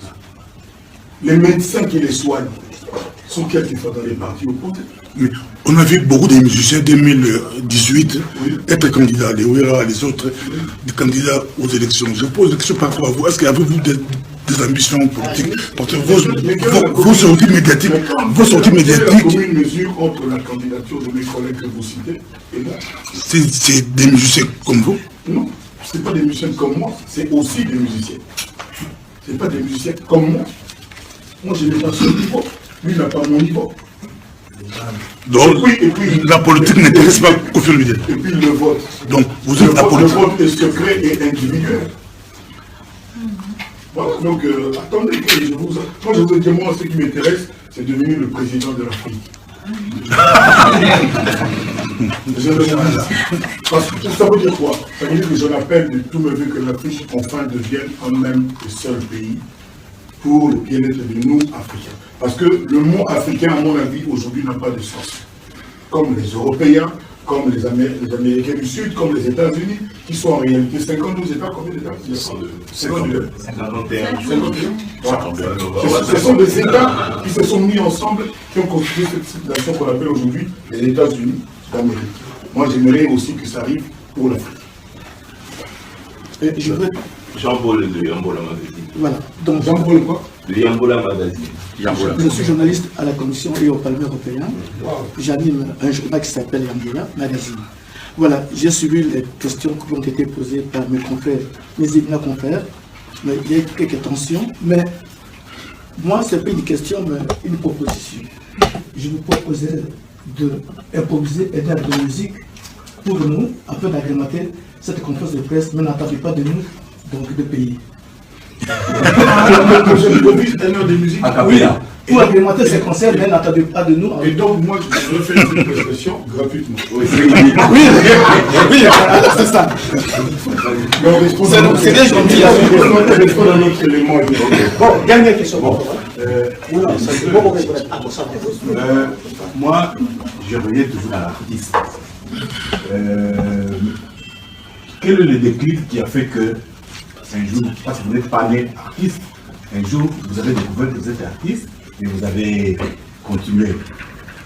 Les médecins qui les soignent sont quelquefois dans les partis opposés. Mais on a vu beaucoup de musiciens 2018 être candidats, les Ouéra, les autres, des candidats aux élections. Je pose une question par rapport à vous. Est-ce qu'avez-vous des ambitions politiques? Parce que vos sorties médiatiques, la commune mesure entre la candidature de mes collègues que vous citez et moi. C'est des musiciens comme vous? Non, ce n'est pas des musiciens comme moi, c'est aussi des musiciens. Ce n'est pas des musiciens comme moi. Moi, je n'ai pas ce niveau. Lui, il n'a pas mon niveau. Donc, la politique n'intéresse pas Kofi Olomide. Et puis le vote. Donc, vous êtes la politique. Le vote est secret et individuel. Voilà, donc, attendez, moi, je vous dis, moi, ce qui m'intéresse, c'est devenir le président de l'Afrique. Parce que ça veut dire quoi? Ça veut dire que je l'appelle de tout me veut que l'Afrique enfin devienne un même et seul pays pour le bien-être de nous, Africains. Parce que le mot africain, à mon avis, aujourd'hui n'a pas de sens. Comme les Européens, comme les Américains du Sud, comme les États-Unis, qui sont en réalité 52 États, combien d'États? 52. 51. Ce sont des États qui se sont mis ensemble, qui ont construit cette civilisation qu'on appelle aujourd'hui les États-Unis d'Amérique. Moi, j'aimerais aussi que ça arrive pour l'Afrique. Je veux... Jean-Paul de Yambola Magazine. Voilà. Donc, Jean-Paul quoi? De Yambola Magazine. Je suis journaliste à la Commission et au Parlement européen. J'anime un journal qui s'appelle Yambola Magazine. Voilà, j'ai suivi les questions qui ont été posées par mes confrères, mes éminents confrères. Mais il y a quelques tensions. Mais moi, ce n'est pas une question, mais une proposition. Je vous proposais d'improviser et d'air de musique pour nous, afin d'agrémenter cette conférence de presse, mais n'attendez pas de nous, donc de pays. Je improvise un heure de musique. Oui, pour agrémenter ces concerts, mais n'attendez pas de nous. Et donc, moi, je refais cette prestation gratuitement. Oui, c'est ça. C'est bien gentil. Bon, dernière question. Moi, je reviens toujours à l'artiste. Quel est le déclic qui a fait que un jour, parce que vous n'êtes pas né artiste, un jour vous avez découvert que vous êtes artiste et vous avez continué.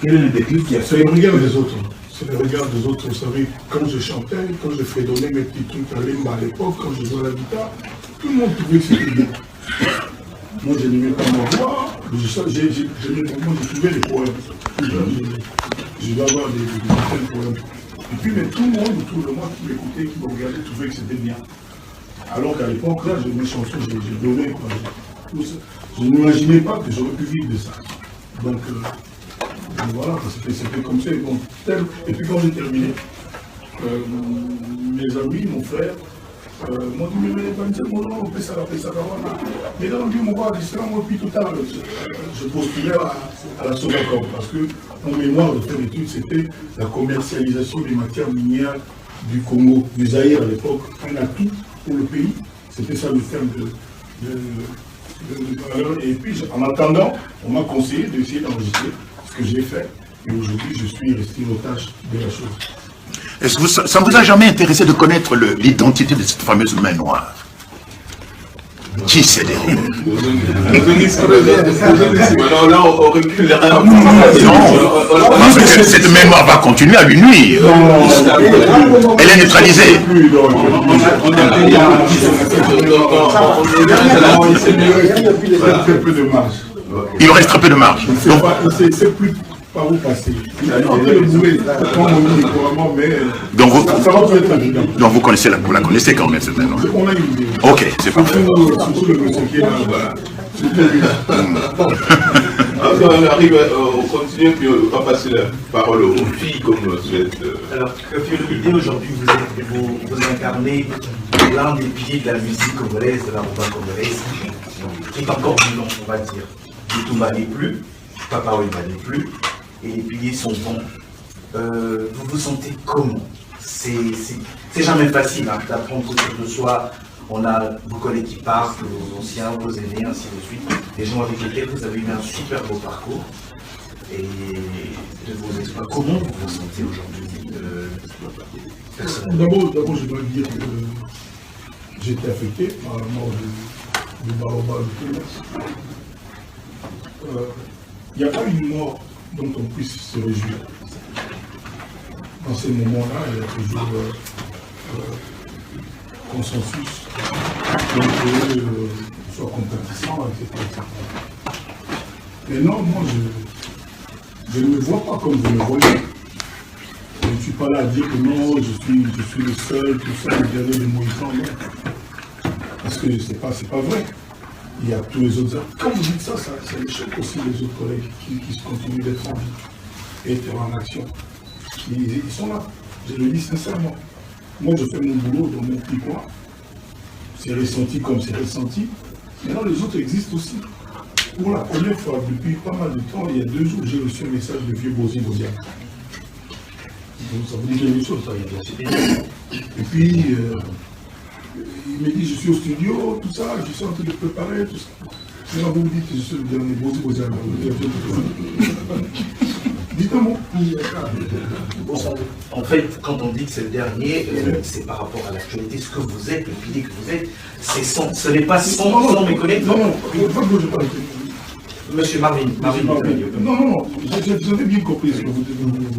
Quel est le déclic qui a fait? C'est le regard des autres. C'est le regard des autres. Vous savez, quand je chantais, quand je fredonnais mes petits trucs à l'époque, quand je jouais à la guitare, tout le monde trouvait que c'était bien. Moi, je n'aimais pas ma voix, j'écrivais des poèmes. Je dois avoir des poèmes. Et puis, mais tout le monde autour de moi qui m'écoutait, qui me regardait, trouvait que c'était bien. Alors qu'à l'époque, là, mes chansons, j'ai donné. Je n'imaginais pas que j'aurais pu vivre de ça. Donc voilà, c'était comme ça. Bon, et puis quand j'ai terminé, mes amis, mon frère, m'ont dit, mais pas dire mon nom, on fait ça, voilà. Mais là, on dit, mon gars, moi, puis tout à l'heure, je postulais à la Sodacom, parce que mon mémoire de faire d'études, c'était la commercialisation des matières minières du Congo, du Zaïre à l'époque, un atout pour le pays. C'était ça le terme et puis, en attendant, on m'a conseillé d'essayer d'enregistrer ce que j'ai fait. Et aujourd'hui, je suis resté otage de la chose. Est-ce que ça ne vous a jamais intéressé de connaître l'identité de cette fameuse main noire? Qui c'est Derry? Non, là, on reculera. Non, parce que cette mémoire va continuer à lui nuire. Elle est neutralisée. Il reste très peu de marge. C'est plus par où passer. Donc vous connaissez vous la connaissez quand même, certainement. On a une idée. Ok, c'est parfait. Surtout le monsieur qui est là. On arrive, on continue, puis on va passer la parole aux filles comme souhaite. Alors, Kofi Olomide, aujourd'hui, vous incarnez l'un des piliers de la musique congolaise, de la rumba congolaise, qui est encore vivant, on va dire. Youtube n'est plus, Papa Wemba n'est plus, et les piliers sont bons. Vous vous sentez comment? C'est jamais facile hein, d'apprendre autour de soi. On a vos collègues qui partent, vos anciens, vos aînés, ainsi de suite. Des gens avec lesquels vous avez eu un super beau parcours. Et de vos exploits, comment vous vous sentez aujourd'hui personnellement? D'abord, je dois dire que j'ai été affecté par la mort du Baroba de Thomas. Il n'y a pas une mort dont on puisse se réjouir. Dans ces moments-là, il y a toujours consensus, soit compatissant, etc. Mais non, moi, je ne me vois pas comme vous me voyez. Je ne suis pas là à dire que non, je suis le seul, tout ça, le dernier des Mohicans, non. Parce que c'est pas vrai. Il y a tous les autres. Quand vous dites ça, ça échappe aussi les autres collègues qui continuent d'être en vie et d'être en action. Ils sont là. Je le dis sincèrement. Moi, je fais mon boulot dans mon petit coin. C'est ressenti comme c'est ressenti. Maintenant, les autres existent aussi. Pour la première fois, depuis pas mal de temps, il y a 2 jours, j'ai reçu un message de vieux Bozi Bozia. Ça vous dit quelque chose, ça, il y a. Et puis, il me dit, je suis au studio, tout ça, je suis en train de préparer, tout ça. Maintenant, vous me dites que je suis le dernier Bozi Bozia. Dites un mot. En fait, quand on dit que c'est le dernier, c'est par rapport à l'actualité, ce que vous êtes, le pilier que vous êtes, ce n'est pas sans mes collègues. Non, il ne faut pas que je parle. Monsieur Marvin. Non, j'avais bien compris ce que vous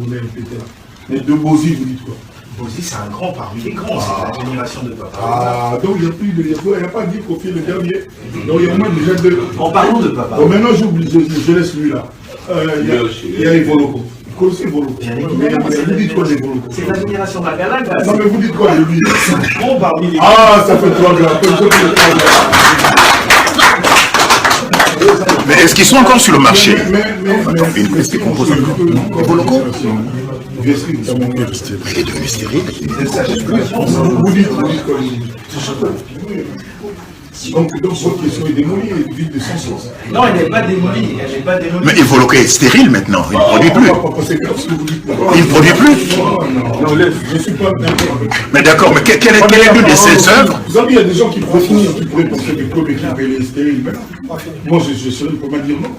voulez répéter là. Mais de Bozi, vous dites quoi? Bozi, c'est un grand parmi les grands, c'est la génération de papa. Ah, donc il n'y a pas dit qu'on fait le dernier. Donc il y a au moins déjà 2. En parlant de papa. Bon, maintenant j'oublie, je laisse lui là. Il y a Evoloko. Vous connaissez Evoloko? Vous dites quoi d'Evoloko? C'est la génération Magalaga. Non, mais vous dites quoi de lui? Grand parmi les grands. Ah, ça fait 3 gars. Mais est-ce qu'ils sont encore sur le marché? Est-ce qu'ils composent Evoloko? Il est devenu stérile. Vous dites quoi? Donc votre question est démolie, elle est vide de son sens. Non, elle n'est pas démolie, Mais Evoloko est stérile maintenant, il ne produit plus. Il ne produit plus. Non, je ne suis pas d'accord avec ça. Mais d'accord, mais quelle est l'une de ses œuvres? Vous savez, il y a des gens qui pourraient penser que Kobe est stérile. Moi, je serais le premier à dire non.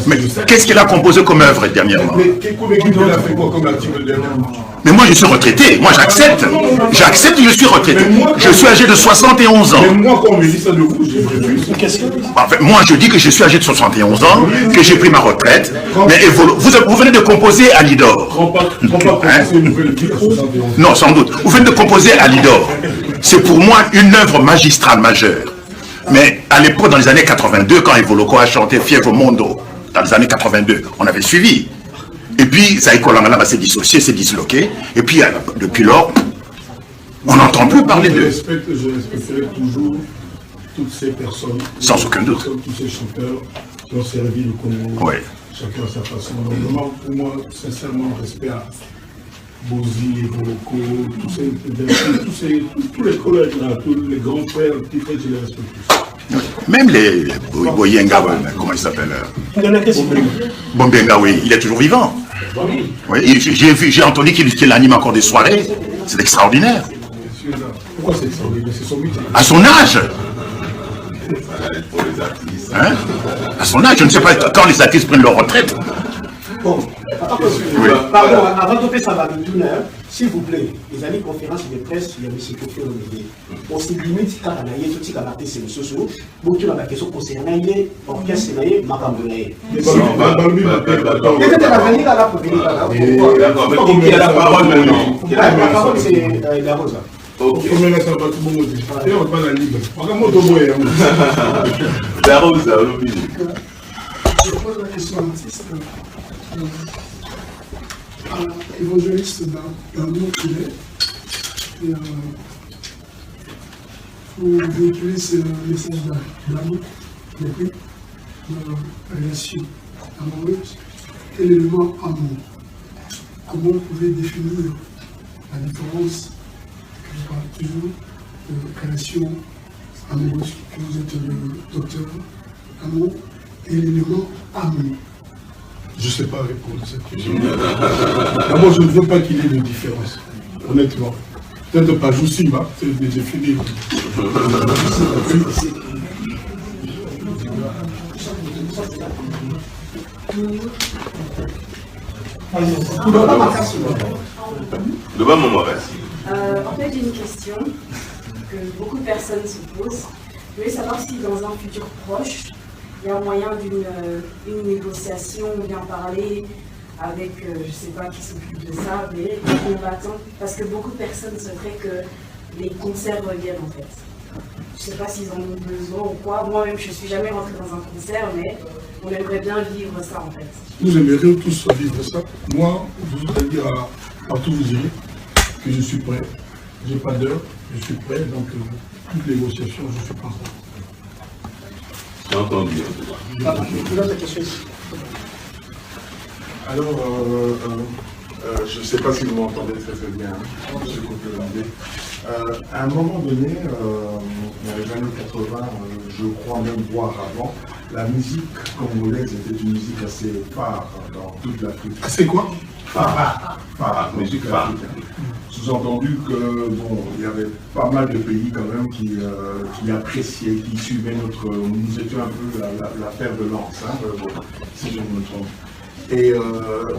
Mais qu'est-ce qu'il a composé comme œuvre dernièrement? Mais Kobe a fait quoi comme article dernièrement? Mais moi je suis retraité, moi j'accepte. J'accepte, je suis retraité. Je suis âgé de 71 ans. Mais moi, quand on me dit ça de vous, je refuse. Enfin, moi je dis que je suis âgé de 71 ans, que j'ai pris ma retraite. Mais vous venez de composer à Lidor. Non, sans doute. Vous venez de composer à Lidor. C'est pour moi une œuvre magistrale majeure. Mais à l'époque, dans les années 82, quand Evoloko a chanté Fièvre Mondo, dans les années 82, on avait suivi. Et puis, Zaïko Langalaba s'est dissocié, s'est disloqué. Et puis, depuis lors, on n'entend plus parler d'eux. Je respecterai toujours toutes ces personnes. Sans aucun doute. Tous ces chanteurs qui ont servi le Congo. Oui. Chacun à sa façon. Donc, vraiment, pour moi, sincèrement, respect à Bozi, Evoloko, tous les collègues là, tous les grands frères, petits frères, je les respecte tous. Même les Boyenga, comment il s'appelle? Bombenga, oui, il est toujours vivant. Oui, j'ai entendu qu'il anime encore des soirées. C'est extraordinaire. Pourquoi c'est extraordinaire? C'est son métier. À son âge. Hein? À son âge, je ne sais pas quand les artistes prennent leur retraite. Bon, pardon, avant de faire ça va de tout s'il vous plaît, les années conférences de presse, il y a M. Kofi Olomide. On se limite quand on a eu tout ce qu'on a fait, c'est le soso. Beaucoup de la question concernant l'orchestre, Makamboulaye. Peut-être la venir à la première. D'accord, mais qui a la parole maintenant? La parole, c'est la Rosa. Ok. La Rosa, je pose la question à l'artiste. Évangéliste dans le monde qu'il est. Et vous véhiculez ce message d'amour, de paix, de relation amoureuse. Quel est le mot amour? Comment vous pouvez définir la différence que je parle toujours de relation amoureuse, que vous êtes le docteur amour, et l'élément amour? Je ne sais pas répondre à cette question. D'abord, je ne veux pas qu'il y ait de différence, honnêtement. Peut-être pas Joussim, hein, c'est défini. Devant mon Morassi. En fait, j'ai une question que beaucoup de personnes se posent. Je voulais savoir si dans un futur proche, il y a moyen d'une négociation, bien parler avec, je ne sais pas qui s'occupe de ça, mais les combattants, parce que beaucoup de personnes souhaiteraient que les concerts reviennent en fait. Je ne sais pas s'ils en ont besoin ou quoi. Moi-même, je ne suis jamais rentrée dans un concert, mais on aimerait bien vivre ça en fait. Nous aimerions tous vivre ça. Moi, je voudrais dire à tous vous dire que je suis prêt. Je n'ai pas d'heure, je suis prêt, donc toutes les négociations, je suis prêt. J'ai entendu. Alors, je ne sais pas si vous m'entendez très bien, monsieur Kofi. À un moment donné, dans les années 80, je crois même voir avant, la musique congolaise était une musique assez phare dans toute l'Afrique. Assez quoi? Phare, musique phare. Sous-entendu que, bon, il y avait pas mal de pays quand même qui appréciaient, qui suivaient notre... Nous étions un peu la paire de lance, hein, bon, si je ne me trompe. Et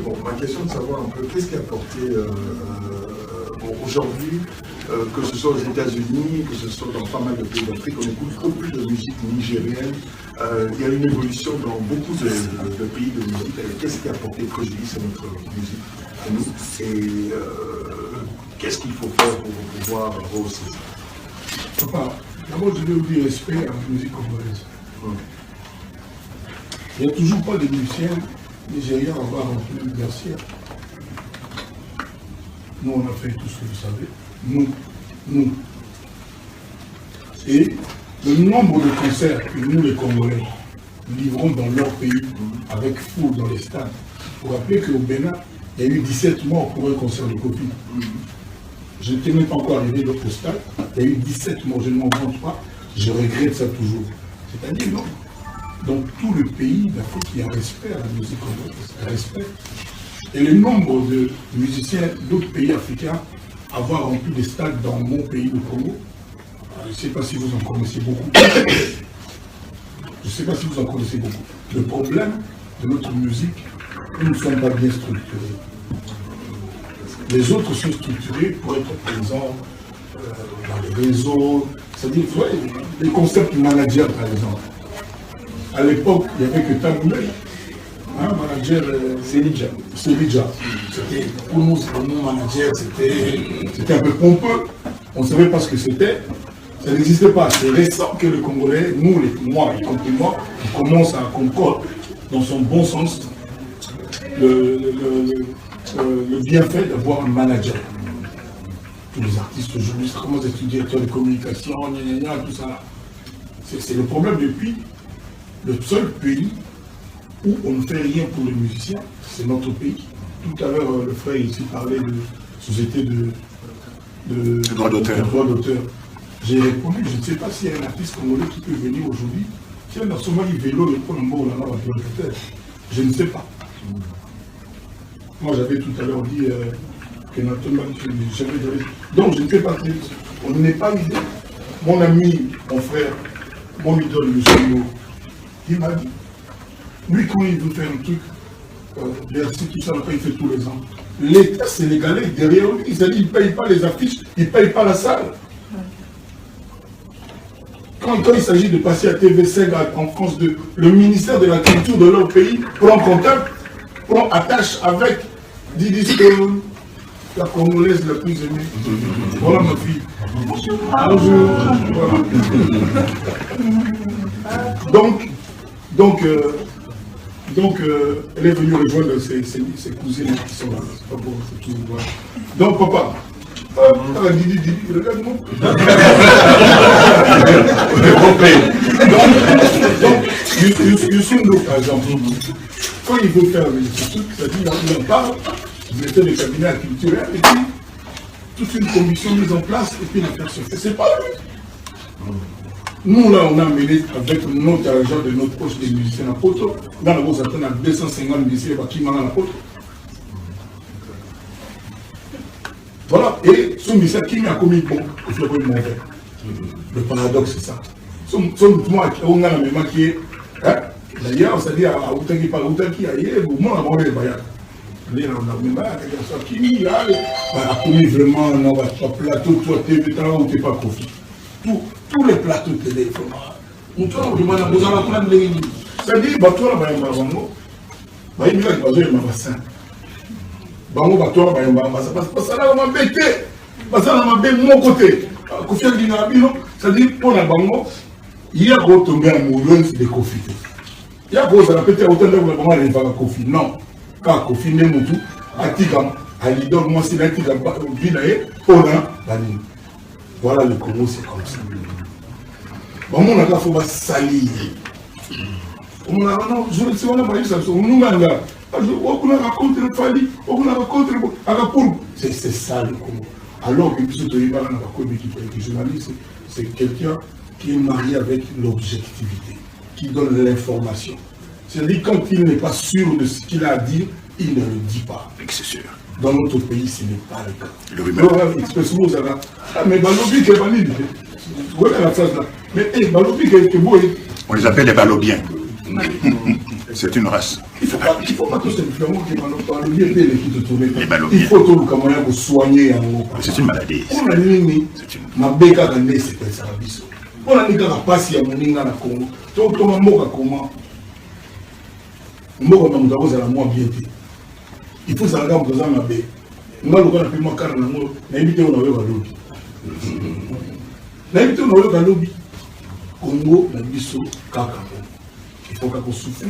bon, ma question de savoir un peu qu'est-ce qui a porté bon, aujourd'hui, que ce soit aux États-Unis, que ce soit dans pas mal de pays d'Afrique, on écoute beaucoup plus de musique nigérienne. Il y a une évolution dans beaucoup de pays de musique. Qu'est-ce qui a porté préjudice à notre musique à nous? Et qu'est-ce qu'il faut faire pour pouvoir rehausser ça? Papa, d'abord je vais vous dire respect à la musique congolaise. Il n'y a toujours pas de musiciens nigériens à avoir rempli le glacier. Nous, on a fait tout ce que vous savez. Nous. Et le nombre de concerts que nous, les Congolais, livrons dans leur pays, avec foule dans les stades. Il faut rappeler qu'au Bénin, il y a eu 17 morts pour un concert de Kofi. Je n'étais même pas encore arrivé au stade. Il y a eu 17 morts, je ne m'en vante pas. Je regrette ça toujours. C'est-à-dire, non. Dans tout le pays d'Afrique, il y a un respect à la musique congolaise. Un respect. Et le nombre de musiciens d'autres pays africains avoir rempli des stades dans mon pays, le Congo, je ne sais pas si vous en connaissez beaucoup. Je ne sais pas si vous en connaissez beaucoup. Le problème de notre musique, nous ne sommes pas bien structurés. Les autres sont structurés pour être présents dans les réseaux. C'est-à-dire, vous voyez, les concepts managers, par exemple. À l'époque, il n'y avait que Taboulay. Manager, c'est Lidja. Pour nous, manager, c'était un peu pompeux. On ne savait pas ce que c'était. Ça n'existait pas. C'est récent que le Congolais, moi, y compris moi, on commence à comprendre, dans son bon sens, le bienfait d'avoir un manager. Tous les artistes aujourd'hui, ça commence à être directeur de communication, tout ça. C'est le problème depuis. Le seul pays où on ne fait rien pour les musiciens, c'est notre pays. Tout à l'heure, le frère ici parlait de société de droit d'auteur. J'ai répondu, je ne sais pas s'il y a un artiste congolais qui peut venir aujourd'hui. Si on a souvent eu vélo, le premier mot, là, peut-être. Je ne sais pas. Moi, j'avais tout à l'heure dit que notre man, donc, je ne sais pas. On n'est pas idée. Mon ami, mon frère, mon idole, M. Mo, il m'a dit, lui, quand il veut faire un truc, Bercy, tout ça, il fait tous les ans. l'État sénégalais derrière lui. C'est-à-dire qu'il ne paye pas les affiches, il ne paye pas la salle. Quand il s'agit de passer à TV5 en France, le ministère de la Culture de leur pays prend contact, prend attache avec, disent que la Congolaise la plus aimée. Voilà ma fille. Bonjour. Voilà. Donc, elle est venue rejoindre ses cousines qui sont là. C'est pas bon, c'est tout. Voilà. Donc, papa, regarde-moi. Donc, Youssou, par exemple, quand il veut faire le truc, c'est-à-dire il en parle, il mettait le cabinet culturel, et puis toute une commission mise en place, et puis l'affaire se fait. C'est pas lui. Nous, là, on a mené avec notre argent de notre poche des musiciens à Poto. Là, on va s'attendre à 250 musiciens qui m'en à Poto. Voilà, et ce musicien qui m'a commis bon, il faut le mauvais. Le paradoxe, c'est ça. Moi, on a la mémoire qui est. D'ailleurs, c'est-à-dire, à Outaki, par Outaki, ailleurs, au moins, on a les bayaques. On a la mémoire, qui là, a commis vraiment, on va pas plateau, toi, t'es vétéran ou t'es pas Kofi. Tous les plateaux télé, c'est-à-dire, toi, là, il y a un bassin. Bango bato ba yamba parce là on m'a bêté parce là on m'a bêté mon côté Kofi Dina bino ça dit pour la bango il y a gros tombé amoureux de Kofi il y a gros ça peut-être autant de bango il va Kofi non quand Kofi n'est mutu atigam alidor moi c'est là qui va binaé on a bani voilà le Congo c'est comme ça bon on a pas faut pas salir on a non je sais on a pas eu ça on a c'est ça le Congo. Alors que journaliste, c'est quelqu'un qui est marié avec l'objectivité, qui donne l'information. C'est-à-dire quand il n'est pas sûr de ce qu'il a à dire, il ne le dit pas. C'est sûr. Dans notre pays, ce n'est pas le cas. Mais Balobi, qui est valide. Vous voyez la phrase là. Mais Balobi, qui est beau. On les appelle les Balobiens. C'est une race. Il ne faut pas tout simplement que les Balobiens. Il faut tout le moyen pour soigner en haut. C'est une maladie. On a dit, ma béca d'année, c'est pas ça. On a dit qu'on a passé à mon inga na Congo. Donc, on a dit comment. On a dit qu'on a moins bien. Il faut s'arrêter en faisant ma bé. On a dit qu'on a pu moins car on a évité on a eu un lobby. On a évité on a eu un lobby. Congo, la biso, kaka. Il faut qu'on souffre,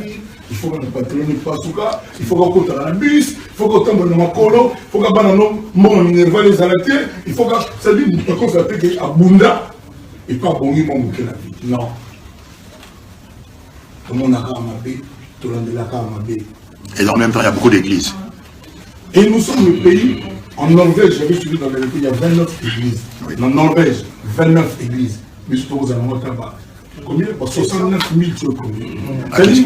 il faut qu'on ne patronne pas sous cas, il faut qu'on compte dans la bus, il faut qu'on tombe dans ma colo, il faut qu'on ait mon minerva les arrêter, il faut qu'on ça dit qu'on s'appelle que Abunda et pas bongi mon bouquet la vie. Non. Tout le monde a ma baie, tout le monde a ma baie. Et en même temps, il y a beaucoup d'églises. Et nous sommes le pays, en Norvège, j'avais suivi dans le pays, il y a 29 églises. Oui. En Norvège, 29 églises. Mais surtout aux alentours là-bas. Combien? 69 000 sur combien?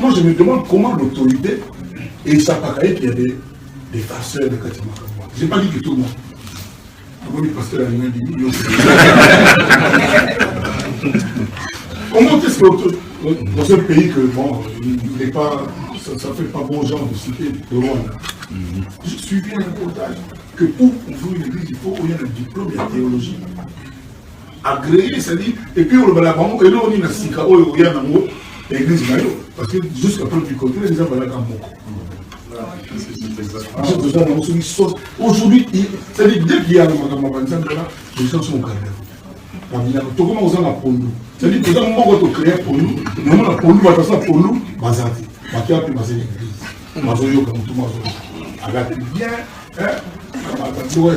Moi, je me demande comment l'autorité, et ça n'a pas qu'il y a des farceurs de Katima. Je n'ai pas dit que tout le monde. Comment le pasteur a dit comment est-ce que dans un pays que, bon, il n'est pas, ça ne fait pas bon genre de citer de loin. J'ai suivi un reportage que pour ouvrir une église, il faut qu'il y ait un diplôme et la théologie. Agréé, c'est-à-dire, et puis on va la banque, et là on est dans le Sika, on est dans l'église, parce que jusqu'à preuve du côté, les gens vont la aujourd'hui, c'est-à-dire, dès qu'il y a le magasin, les gens sont au carrière. Tout comme on a pour nous. C'est-à-dire, que nous avons créé pour nous, nous avons pour nous, pour nous, bazati. Qui a pu passer l'église. Mazoyo, comme tout le monde. Agathe bien, hein? Parce que moi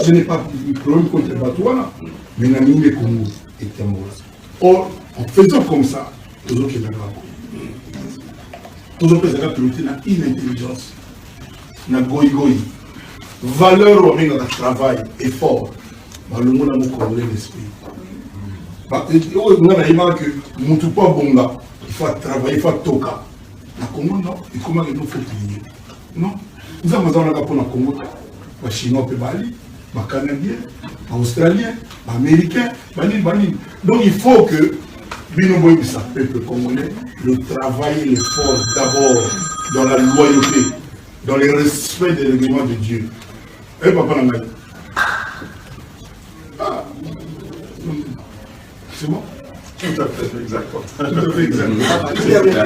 je n'ai pas de problème contre les Batouana, mais les Congo est amoureux. Or, en faisant comme ça, toujours qu'il y a toujours qu'il y a l'intelligence, la goï-goï, valeur au milieu du travail, effort. Le monde a beaucoup l'esprit. On a l'image que nous ne pas bonga, il faut travailler, il faut toquer. La Congo, non, et comment il nous faut plier? Non. Nous avons besoin de la Congo, les Chinois peuvent aller, les Canadiens, les Australiens, les Américains, donc il faut que Binoboïsa, peuple congolais, le travail et l'effort d'abord dans la loyauté, dans le respect des règlements de Dieu. Eh, papa Nangaï. Ah, c'est bon? Tout à fait, exactement. Tout à fait, exactement.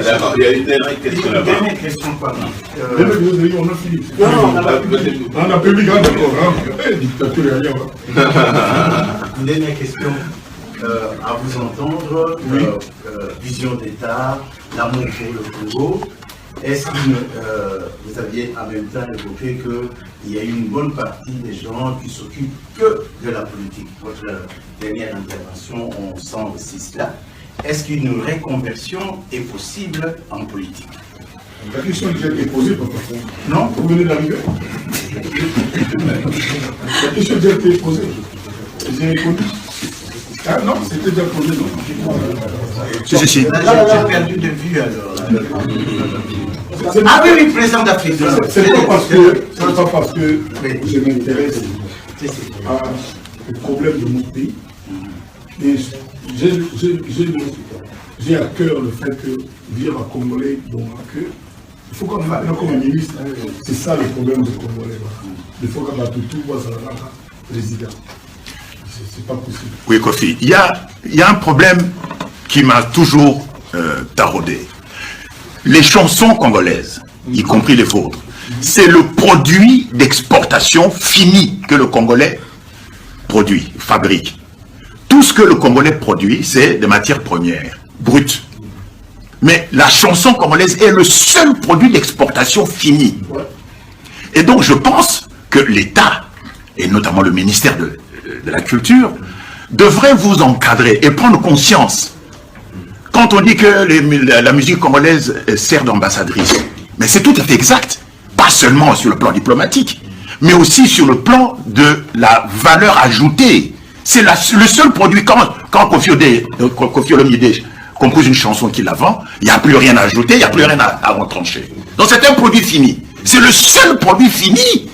D'accord, il y a une dernière question là-bas. Dernière question, pardon. On a fini. Non, on a public, d'accord. Dictature, il y a rien. Une dernière question. À vous entendre, vision d'État, l'amour pour le Congo. Est-ce que vous aviez en même temps évoqué qu'il y a une bonne partie des gens qui s'occupent que de la politique? Votre dernière intervention, on sent aussi cela. Est-ce qu'une reconversion est possible en politique? La question a déjà été posée, papa. Non? Vous venez d'arriver. La question a déjà été posée. J'ai répondu. Ah non, c'était déjà posé, non? J'ai perdu de vue alors. Ah oui, oui, président d'Afrique. C'est pas parce que je m'intéresse au problème de mon pays. Et j'ai à cœur le fait que dire à Congolais, bon, que il faut qu'on ait comme un ministre. C'est ça le problème des Congolais. Il faut qu'on ait tout président. C'est pas possible. Oui, Kofi, il y a un problème qui m'a toujours taraudé. Les chansons congolaises, y compris les vôtres, c'est le produit d'exportation fini que le Congolais produit, fabrique. Tout ce que le Congolais produit, c'est des matières premières, brutes. Mais la chanson congolaise est le seul produit d'exportation fini. Et donc je pense que l'État, et notamment le ministère de la Culture, devrait vous encadrer et prendre conscience. Quand on dit que la musique congolaise sert d'ambassadrice, mais c'est tout à fait exact. Pas seulement sur le plan diplomatique, mais aussi sur le plan de la valeur ajoutée. C'est le seul produit, quand Kofi Olomide compose une chanson qui la vend, il n'y a plus rien à ajouter, il n'y a plus rien à retrancher. Donc c'est un produit fini. C'est le seul produit fini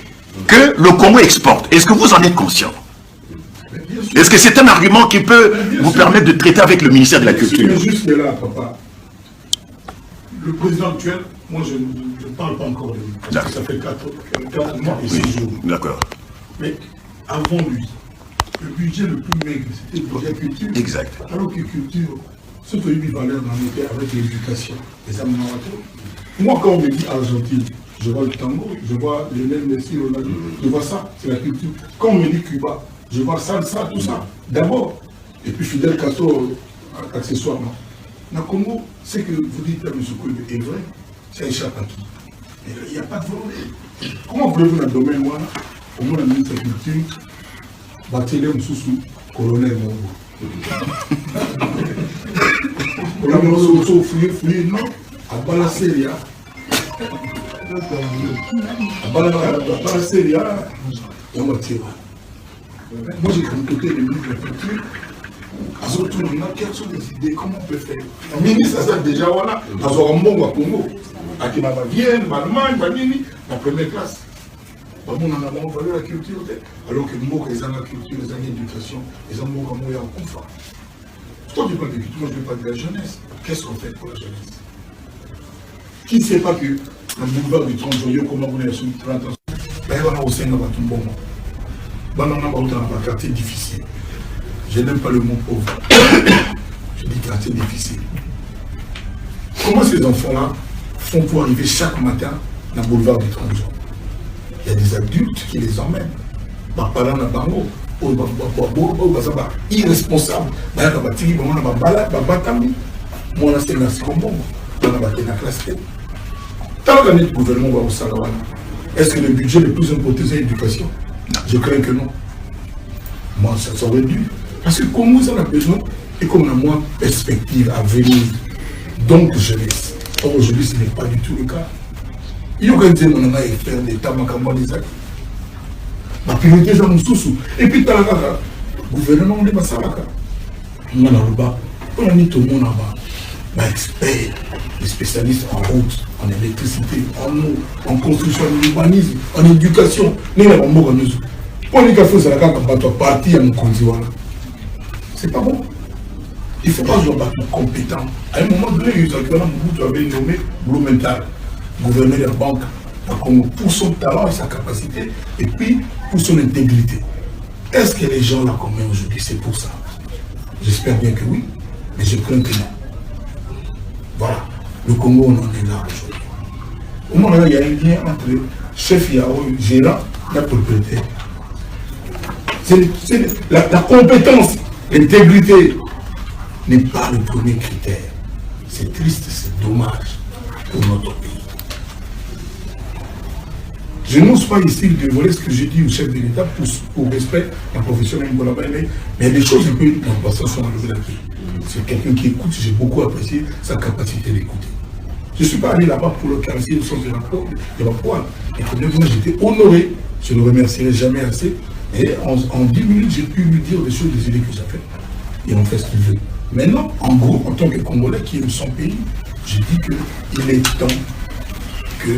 que le Congo exporte. Est-ce que vous en êtes conscient? Est-ce que c'est un argument qui peut vous permettre de traiter avec le ministère de la Culture? Mais juste là, papa. Le président actuel, moi je ne parle pas encore de lui. Ça fait 4 mois et 6 jours. D'accord. Mais avant lui, le budget le plus maigre, c'était le budget culture. Exact. Alors que culture, ce qui a eu une valeur dans nos pays avec l'éducation, les aménagements. Moi, quand on me dit Argentine, je vois le tango, je vois Lionel Messi, Ronaldo, je vois ça, c'est la culture. Quand on me dit Cuba, je vois salsa, tout ça, d'abord. Et puis Fidel Castro, accessoirement. Dans le Congo, ce que vous dites là, M. Koulbe, est vrai, ça échappe à qui? Il n'y a pas de volonté. Comment voulez-vous dans le domaine, moi, au moins la ministre de la Culture, Barthélémy Soussou, colonel Mongo? Colonel Mongo, fouillé, non, à Balaseria. À Balaseria, on va tirer. Moi, j'ai côté le ministre de la Culture. Quelles sont les idées? Comment on peut faire? Le ministre, ça déjà, voilà. À Zorambongo, à Congo. À Kinaba, Vienne, Allemagne, la première classe. On a valeur la culture. Alors que nous, les gens la culture, les gens l'éducation, les gens qui ont en confort. Toi, tu parles de culture, moi, je parle de la jeunesse. Qu'est-ce qu'on fait pour la jeunesse? Qui ne sait pas que le boulevard du 30 juillet, comment vous avez sur 30 ans, on a aussi un bon moment. On a un quartier difficile. Je n'aime pas le mot pauvre. Je dis quartier difficile. Comment ces enfants-là font pour arriver chaque matin dans le boulevard du 30 juin? Il y a des adultes qui les emmènent. Irresponsable. Tant que le gouvernement va au Salawana, est-ce que le budget le plus important c'est l'éducation? Je crains que non. Moi, ça serait dû. Parce que comme nous avons besoin, et comme on a moins perspective à venir, donc jeunesse. Or aujourd'hui, ce n'est pas du tout le cas. Il y a un dire qu'on a faire des tamakamba des actes. Ma priorité, c'est mon sous. Et puis, le gouvernement, on est pas ça là. On a mis tout le monde là-bas. Experts, des spécialistes en route, en électricité, en eau, en construction, en urbanisme, en éducation. Nous avons beaucoup de Pour les cafés, c'est la carte quand tu as parti à mon conduit. C'est pas bon. Il ne faut pas jouer à compétent. À un moment donné, tu avais nommé Blumenthal, gouverneur de la banque, pour son talent et sa capacité, et puis pour son intégrité. Est-ce que les gens la commettent aujourd'hui? C'est pour ça. J'espère bien que oui, mais je crains que non. Voilà. Le Congo, on en est là aujourd'hui. Au moment là, il y a un lien entre chef Yao, gérant et la propriétaire. La compétence, l'intégrité n'est pas le premier critère. C'est triste, c'est dommage pour notre pays. Je n'ose pas ici dévoiler ce que j'ai dit au chef de l'État pour respect de la profession, mais il y a des choses que dans le passé sont enlevées là-dessus. C'est quelqu'un qui écoute, j'ai beaucoup apprécié sa capacité d'écouter. Je ne suis pas allé là-bas pour le caresser le sens de la poêle. Et que moi j'étais honoré, je ne le remercierai jamais assez. Et en 10 minutes, j'ai pu lui dire des choses, des idées que j'ai faites. Et on fait ce qu'il veut. Maintenant, en gros, en tant que Congolais qui aime son pays, je dis qu'il est temps que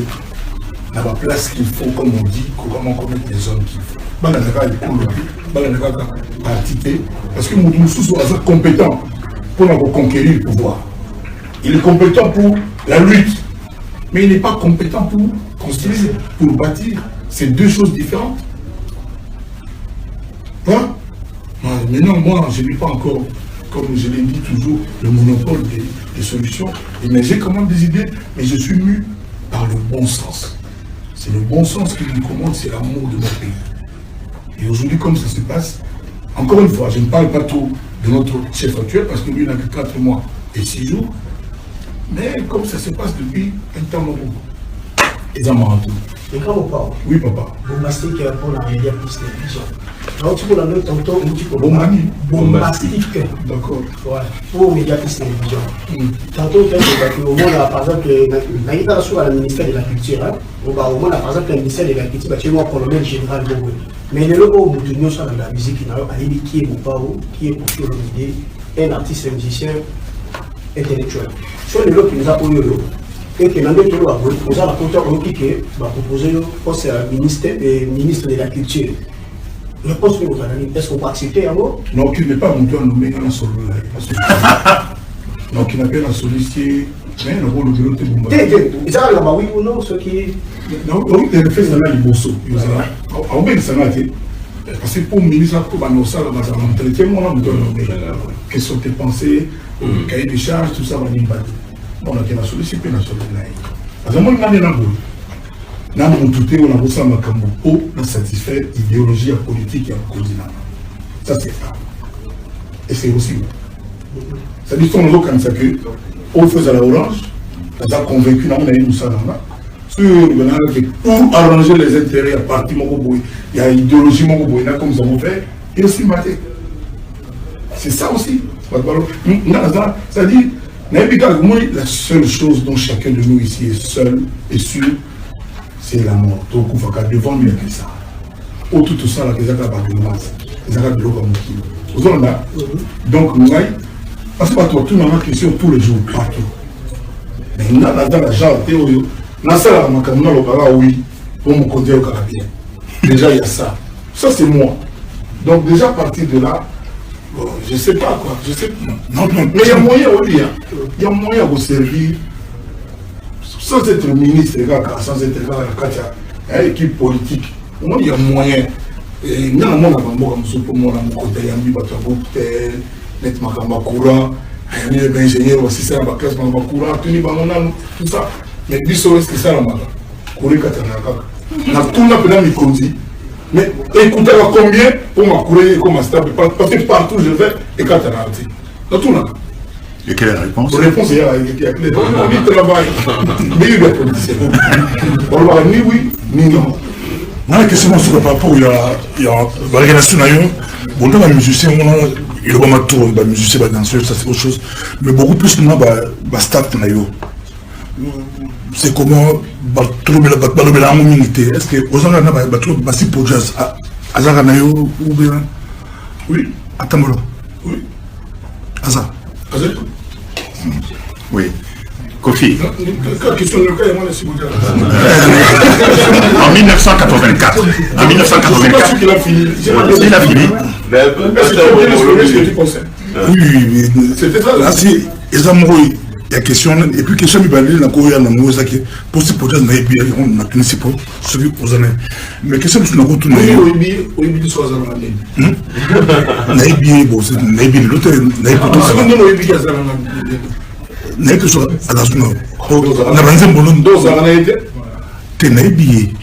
à la place qu'il faut, comme on dit, comment connaître les hommes qu'il faut. Parce que Moudou Moussou est compétent pour conquérir le pouvoir. Il est compétent pour la lutte, mais il n'est pas compétent pour construire, pour bâtir. C'est deux choses différentes. Voilà. Maintenant, moi, je n'ai pas encore, comme je l'ai dit toujours, le monopole des solutions. Mais j'ai quand même des idées, mais je suis mu par le bon sens. C'est le bon sens qui nous commande, c'est l'amour de notre pays. Et aujourd'hui, comme ça se passe, encore une fois, je ne parle pas trop de notre chef actuel, parce que lui n'a que 4 mois et 6 jours. Mais comme ça se passe depuis un temps long. Et ça m'a rendu. Et quand on parle, oui, papa. Bombastique pour la média plus télévision. Alors, tu peux la mettre tantôt un petit peu. Bombastique. D'accord. Ouais, pour média plus télévision. Tantôt, au moins, par exemple, il sur le ministère de la Culture. Au moins, par exemple, le ministère de la Culture, tu vois, colonel général Bobo. Mais le logo où tu sur la musique, qui est Boupao, qui est pour l'idée, un artiste, un musicien intellectuel. Sur le logo qui nous a posé et que nous avons proposé le poste ministre de la Culture. Je pense que vous allez, est-ce qu'on peut accepter un mot? Non, qui n'est pas mon tour nommé dans la solo. Donc, il n'a pas la sollicité, mais le rôle de l'autre est bon. Ça, là-bas, oui ou non, ce qui. Non, oui, il a fait ça là, il bosse. En fait, ça n'a été. Parce que pour le ministre, pour annoncer la base à l'entretien, on a besoin de nommer. Quelles sont tes pensées, cahier de charges, tout ça, on va dire. On a la sollicité, on a sollicité. Parce que moi, je n'ai pas na mututé on a besoin makambo pour satisfaire l'idéologie politique et continent. Ça c'est ça. Et c'est aussi. Ça dit qu'on a comme ça que on faisait la orange, on a convaincu on a eu nous ça là. Pour arranger les intérêts à partir de il y a l'idéologie comme ça on fait et aussi maté. C'est ça aussi. Ça dit la seule chose dont chacun de nous ici est seul et sûr, c'est la mort. Donc, il faut devant mieux que ça. Au tout ça, là, les gens de l'eau comme vous en là. Donc, nous, parce que tout le monde question tous les jours, partout. Mais nous, dans la genre théorie, dans ça, oui, pour me conduire au carabien. Déjà, il y a ça. Ça, c'est moi. Donc, déjà, à partir de là, bon, je ne sais pas quoi. Je sais pas. Non, mais il y a moyen, oui, il y a moyen de servir. Sans être ministre, sans être une équipe politique, il y a moyen. Il y a un ingénieur, assistant à la classe, tout ça. Mais c'est ça la maga. Mais écoutez combien pour ma courir comme un stable, parce que partout je vais, et quand on a arrêté. Dans tout là. Et quelle est la réponse? La réponse est claire. On travaille. Mais il y a des politiciens. On va ni oui, ni non. La question sur le rapport, il y a la relation d'ailleurs. Bon, dans les musiciens, il y a vraiment tout, les musiciens, les danseurs, ça c'est autre chose. Mais beaucoup plus maintenant, le staff d'ailleurs. C'est comment trouver la communauté. Est-ce que vous avez un pour jazz à Zaganayo ou bien? Oui. À Tamolo? Oui. Aza? Oui. Kofi. En 1984. En 1984. Il a fini. Il a fini. Est-ce que tu pensais? Oui, c'était ça. Là, si, il y a question, et puis question, il va aller dans le Coréen, dans le Coréen, pour se produire dans les pays, on a tenu ces pots, celui aux années. Mais question, c'est qu'on a retourné. Oui, du soir, ça va aller. Naïbi, bon, c'est Naïbi, l'autre, Naïbi, tout ça. Naïbi, tout ça, à la souna. On a lancé un boulot. Donc, ça en a été. T'es Naïbi.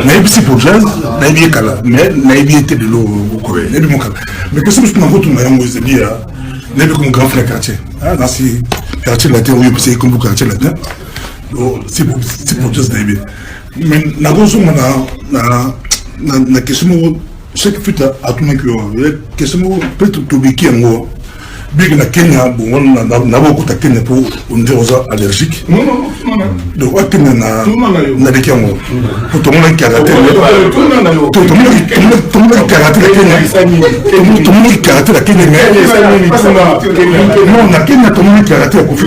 Naïbi, c'est pour jazz, Naïbi est kala. Mais Naïbi était de l'eau au Corée. Naïbi, mon kala. Mais question, c'est qu'on a retourné dans les pays, Naïbi, comme grand frère quartier. Dans ces quartiers latins, oui, c'est comme le quartier latin. C'est pour jazz Naïbi. Mais, la grosse, la question, chaque fête à tout le monde, la question, peut-être tout béquille en gros. Bien que Kenya, bon, on a beaucoup de Kenya pour une dose allergique. Non. Donc, on Kenya na des Kenya. Pour tout le monde qui a raté, tout le monde qui a raté la Kenya. Tout le monde qui a raté la Kenya. Non, la Kenya, tout le monde qui a raté la Kofi.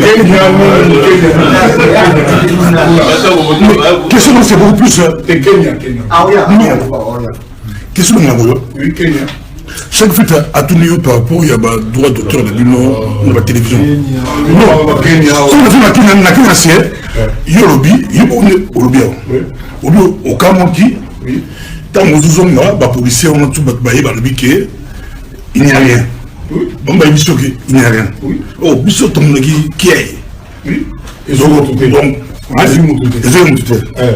Question, c'est beaucoup plus. Kenya. Ah oui, Question, oui, Kenya. Chaque fête à tout niveau par rapport, il y a des droits d'auteur de la télévision. Non, si on a fait la Kenya, il y a le lobby. Au cas où, tant que nous sommes là, les policiers ont tout battu dans le lobby il n'y a rien. Il n'y a rien. Oh, Bissot, qui est. Donc,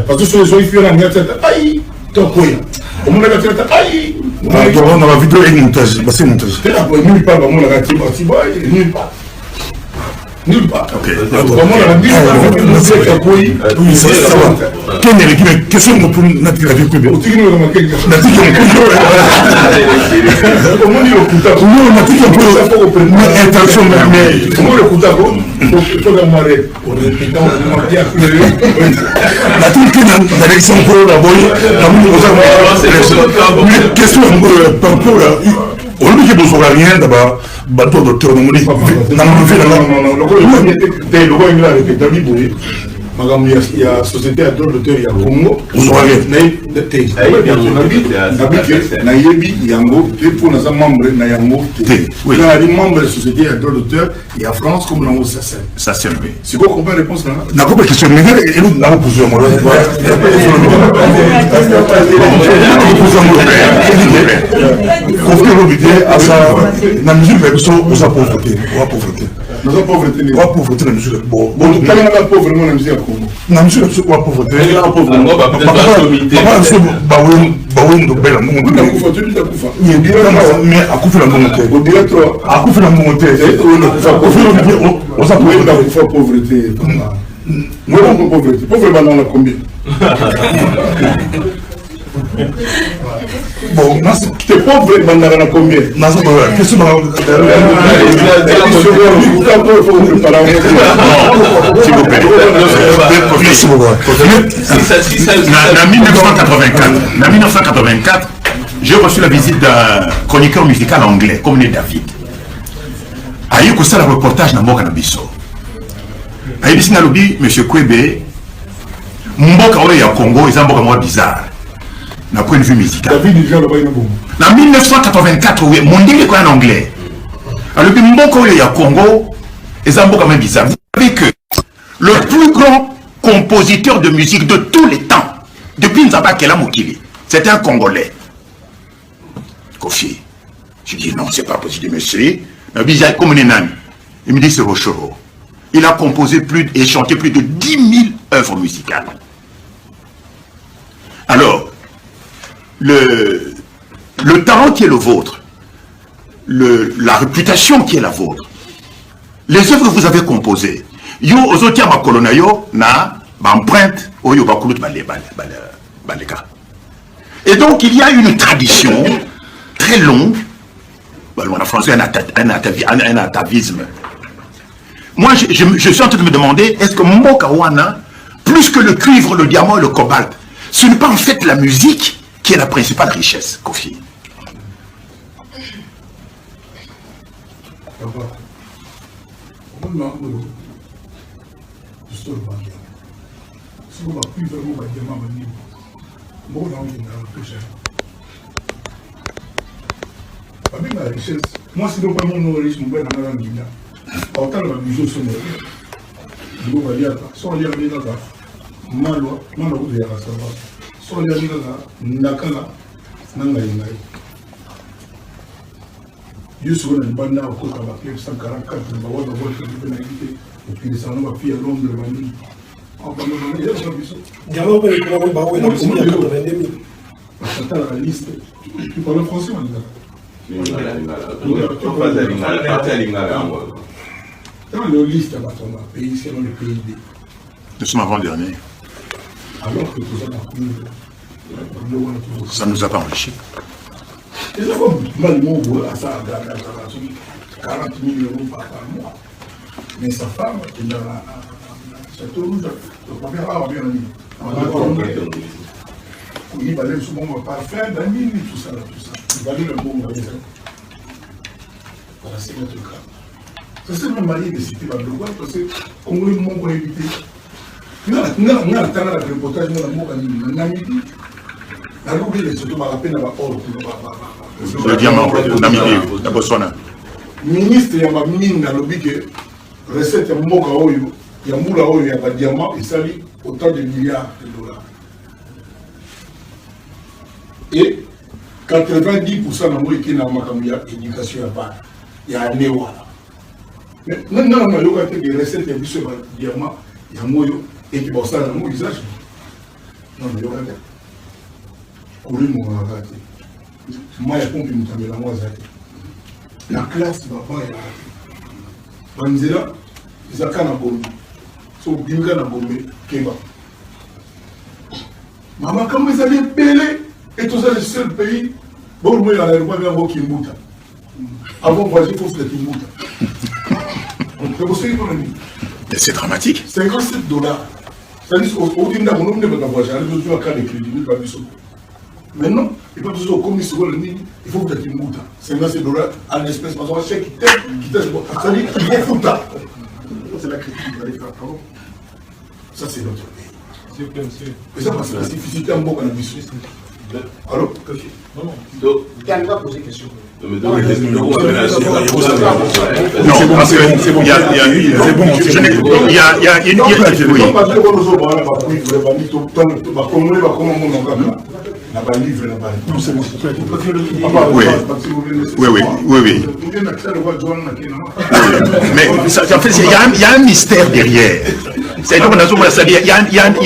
parce que sur les gens, il fait la mienne, aïe, t'as quoi? On a fait aïe. On a la vidéo et le montage, c'est le montage. Nulle part, on a raté, nulle part. Nulle part. Ok. Comment on a dit, oui, ça va. Quelle est l'équipe? Qu'est-ce qu'on peut notre la vie privée? Comment dire le coup? Non, on a dit qu'on peut intention, mais comment le coup d'abord? Il faut démarrer. On répète, on a dit à tous les la toute la l'élection pour la boye, la question par rapport à on lui dit besoin rien d'abord bateau docteur non non il y a société à d'autres d'auteurs, il y a Congo, il y a Yango, pour nos membres, il y a Yango, il y a des membres de la société à d'autres d'auteurs, il y a France comme dans ça c'est vrai. C'est quoi qu'on peut répondre là? La coupe question, mais il nous l'a posé moi. Conflit l'obédié à ça, la musique mais aux pauvreté, nous avons pauvreté. La pauvreté, la musique. Bon, quand on a la pauvreté, la musique. La musique, c'est quoi la pauvreté? La pauvreté. Mais à coup de la monnaie. Au directeur. À coup de la monnaie. On pauvreté. Moi, on pauvreté. Pauvreté, on a combien? Bon, t'es pauvre, Bandara, combien? Qu'est-ce que en 1984, j'ai reçu la visite d'un chroniqueur musical anglais, comme David. Il y a eu un reportage dans Mboka Nabiso. Il y a eu M. Kwebe, Mboka au Congo, ils ont bizarre. D'un point de vue musical. En 1984, oui, mon dieu est en anglais. Alors, le Mboko et le Congo, et ça quand même bizarre. Vous savez que le plus grand compositeur de musique de tous les temps, depuis Nzaba Kela Mokili, c'était un Congolais. Kofi. Je dis non, c'est pas possible, monsieur. Comme il me dit c'est Rochoro. Il a composé et chanté plus de 10 000 œuvres musicales. Alors, le talent qui est le vôtre, la réputation qui est la vôtre, les œuvres que vous avez composées, yo ozotia makolona yo na empreinte oyo bakulut baleka. Et donc il y a une tradition très longue, en français un atavisme. Moi je suis en train de me demander, est-ce que Mboka Wana, plus que le cuivre, le diamant et le cobalt, ce n'est pas en fait la musique qui est la principale richesse, Kofi? Bon, non, il y a un peu cher. Avec la richesse, moi, si nous prenons nos riches, nous prenons dans la Guinée. Autant la mission sur nous. Nous allons dire, si on y a mis dans la Malwa, on va vous dire à savoir. Si on y a mis dans la Nakala, Nangaïnaï. Yusuf na banda au côté de 144, on va voir dans votre pénalité. Et puis, ça nous va faire l'ombre de Mani. On va nous donner des choses. Diamant, on va voir dans la liste. Tu parles français, on dans le liste, pays, c'est dans le PIB. Nous sommes avant-dernier. Alors que tout ça, ça ne nous a pas enrichi. Et ça va mal à ça, 40 000 € par mois. Mais sa femme, il a un château rouge, le premier a bien mis. Il va aller souvent au parfum, d'amis, tout ça. Il va aller le bon maison. Voilà, c'est notre cas. Ça, c'est même marié de citer la droit, parce que on veut mon éviter. On a attendu le reportage, on a mon ami. La Louis, c'est surtout la peine à la porte. Le diamant, Namibie, la Botswana. Ministre, il y a ma mine dans le bique, recette, il y a Moka Oyo, il y a Moula Oyo, il y a un diamant, il s'allie autant de milliards de dollars. Et 90% de moi qui n'a pas d'éducation à part, il y a un néo. Mais maintenant, on a des recettes, il y a des diamants, il y a Moyo, et qui vont ça dans mon usage. Non, mais il y a courir mon raté. Moi, je pompe une table, la classe va pas être là. Banzela, ils ont qu'à bomber. So, ils ont bomber, Keba. Maman, quand vous allez payer, et tout ça, le seul pays, bon, moi, il y a l'aéroport, il y a un Kimbuta. Avant de voyager, il faut faire Kimbuta. C'est dramatique. 57 $. C'est-à-dire qu'au début, on ne peut pas voyager, on a besoin de crédit, on ne peut pas besoin. Maintenant, il faut toujours comme il faut que tu me montes. C'est $50 en espèces, parce que chaque qui t'aide, c'est-à-dire qu'il faut foutre. C'est la critique qu'il va faire. Ça, c'est notre pays. Et ça, parce que la spécificité en bon qu'on a vu. Alors, non. Quelqu'un va poser question. Non, parce que c'est bon, il y a une oui. Mais en fait, il y a un mystère derrière. Il y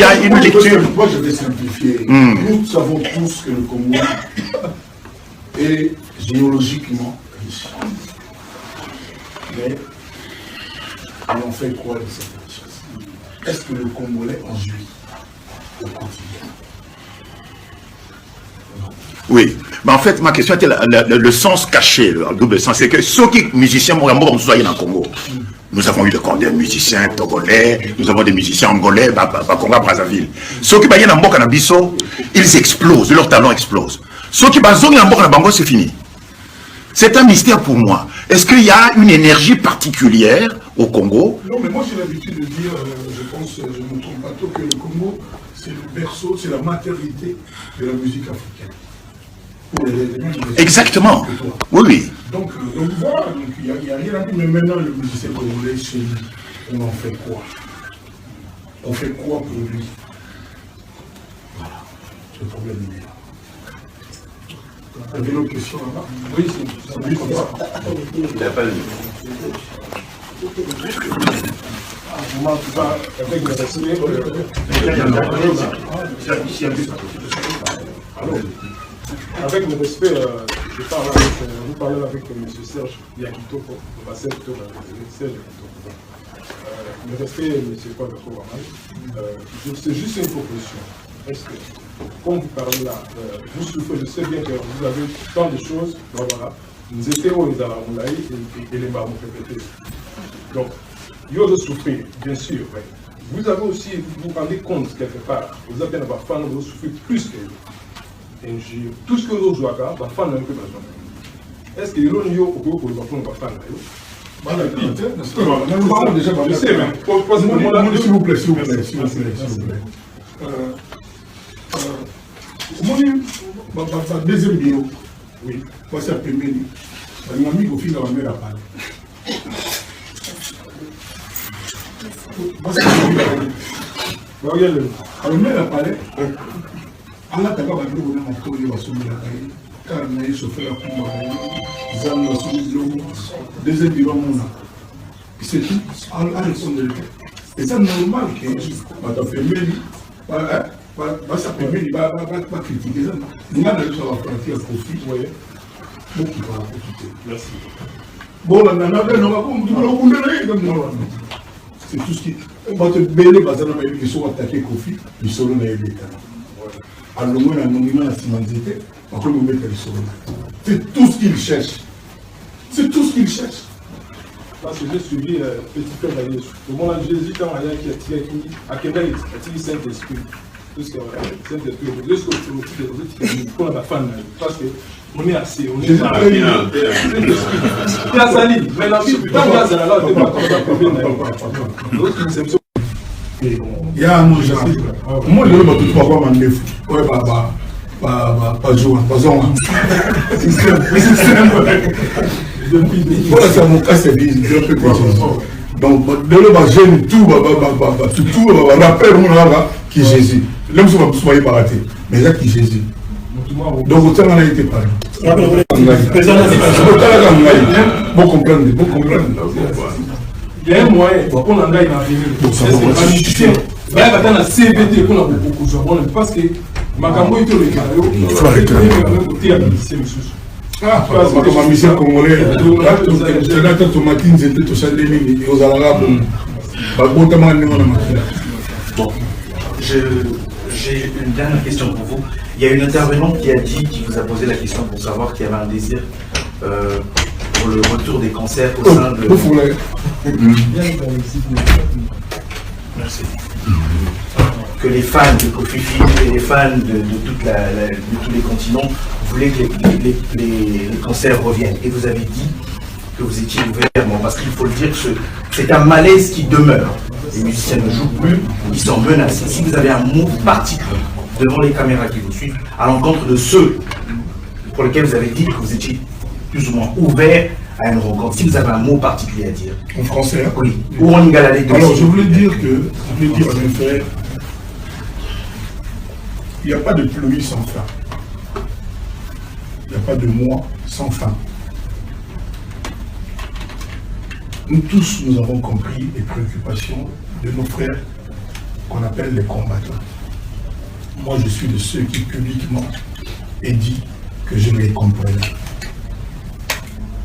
a une lecture. Moi, je vais simplifier. Nous savons tous que le Congo est géologiquement riche. Mais on fait quoi de cette richesse? Est-ce que le Congolais en jouit au quotidien? Oui, mais en fait, ma question était le sens caché, le double sens. C'est que ceux qui musiciens dans le Congo, nous avons eu des musiciens togolais, nous avons des musiciens angolais, Congo, Brazzaville. Ceux qui baillent dans le Canabiso, ils explosent, leur talent explose. Ceux qui baillent dans le Bango, c'est fini. C'est un mystère pour moi. Est-ce qu'il y a une énergie particulière au Congo? Non, mais moi j'ai l'habitude de dire, je pense, je ne me trompe pas trop, que le Congo, c'est le berceau, c'est la maternité de la musique africaine. Exactement. Oui. Donc voilà, il n'y a rien à dire, mais maintenant le musicien congolais, chez lui, on en fait quoi? On fait quoi pour lui? Voilà, c'est le problème il est là. Vous avez une autre question là-bas? Oui, c'est lui comme ça. Il n'a pas le moi, avec le respect, avec le respect, vous parlez avec M. Serge Yakitoko, le bassin Serge Yakitoko. Le respect, M. Paul c'est juste une proposition. Est-ce que, quand vous parlez là, vous souffrez, je sais bien que vous avez tant de choses, voilà, nous étions aux Aramoulaï et les marmots répétés. Donc, il y a de souffrir, bien sûr, oui. Vous avez aussi, vous vous rendez compte quelque part, vous avez des femmes, vous souffrez plus que vous. Tout ce que vous jouez là, vous faites un peu besoin. Est-ce que vous avez au cours pour le faire je sais, mais s'il vous plaît. deuxième bio, oui, voici un peu mieux. Un ami qui fait la mère à parler. Alors, mère a parlé. Allah t'a pas battu pour un acteur de la somme de la taille. Car on a eu chauffeur pour Zam la somme de l'eau. Deuxième bio, mon a. C'est tout. Allah répond de l'eau. Et c'est normal que tu fait mieux. Ça permet de critiquer ça. Nous avons réussi à faire un profit. Beaucoup vont en profiter. Merci. Bon, c'est tout ce qui. On va te bêler parce que nous sommes attaqués Kofi, nous sommes dans les États. Alors, nous avons la cimentité, on peut nous mettre les sols. C'est tout ce qu'ils cherchent. C'est tout ce qu'ils cherchent. Parce que j'ai suivi Petit Frère Daniel. Au moment où Jésus, quand il a tiré à Québec, il a tiré Saint-Esprit. Jusqu'à Saint-Esprit, jusqu'au Timothée, pour la femme. Parce que on est assez, on est pas. Il y a Sali, mais la vie, quand il y a Zala, là, on ne peut pas comprendre. Il y a un autre genre. Moi, je ne vais pas tout pouvoir m'en défaut. Oui, pas jouer, pas jouer. C'est simple. Voilà, c'est mon cas, c'est bien. Donc, de là, j'aime tout, rappelle-moi qui est Jésus. L'homme ne va pas rater, mais là qui est Jésus. Donc, autant on a été parlé. Bon comprendre, bon comprendre. Il y a un moyen pour qu'on en aille dans l'avenir. C'est un CVT pour la beaucoup de parce que Makambo est le carreau. Il faut arrêter. Ah, parce que ma mission congolaise, c'est là que Tomatine, c'était tout ça, les aux Arabes. Bon, j'ai une dernière question pour vous. Il y a une intervenante qui a dit, qui vous a posé la question pour savoir qu'il y avait un désir pour le retour des cancers au sein de... Merci. Que les fans de Kofi et les fans de tous les continents voulaient que les cancers reviennent. Et vous avez dit que vous étiez ouvert, bon, parce qu'il faut le dire, c'est un malaise qui demeure. Les musiciens ne jouent plus, ils sont menacés. Si vous avez un mot particulier devant les caméras qui vous suivent, à l'encontre de ceux pour lesquels vous avez dit que vous étiez plus ou moins ouvert à une rencontre, si vous avez un mot particulier à dire. En français, hein? Oui. Ou en Ingaladé. Alors, je voulais dire à mes frères, il n'y a pas de pluie sans fin. Il n'y a pas de mois sans fin. Nous tous, nous avons compris les préoccupations de nos frères qu'on appelle les combattants. Moi, je suis de ceux qui publiquement ai dit que je les comprenais.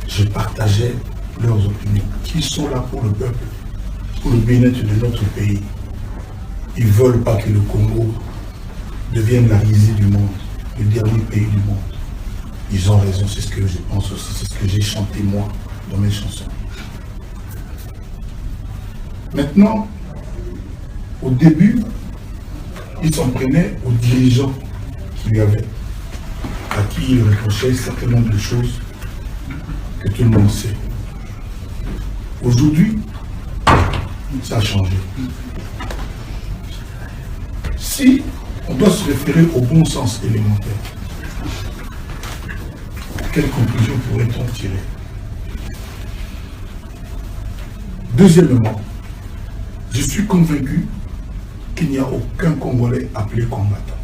Je partageais leurs opinions. Ils sont là pour le peuple, pour le bien-être de notre pays. Ils ne veulent pas que le Congo devienne la risée du monde, le dernier pays du monde. Ils ont raison, c'est ce que je pense aussi, c'est ce que j'ai chanté moi dans mes chansons. Maintenant, au début, ils s'en prenaient aux dirigeants qu'il y avait, à qui ils reprochaient un certain nombre de choses que tout le monde sait. Aujourd'hui, ça a changé. Si on doit se référer au bon sens élémentaire, quelle conclusion pourrait-on tirer? Deuxièmement, je suis convaincu qu'il n'y a aucun Congolais appelé combattant.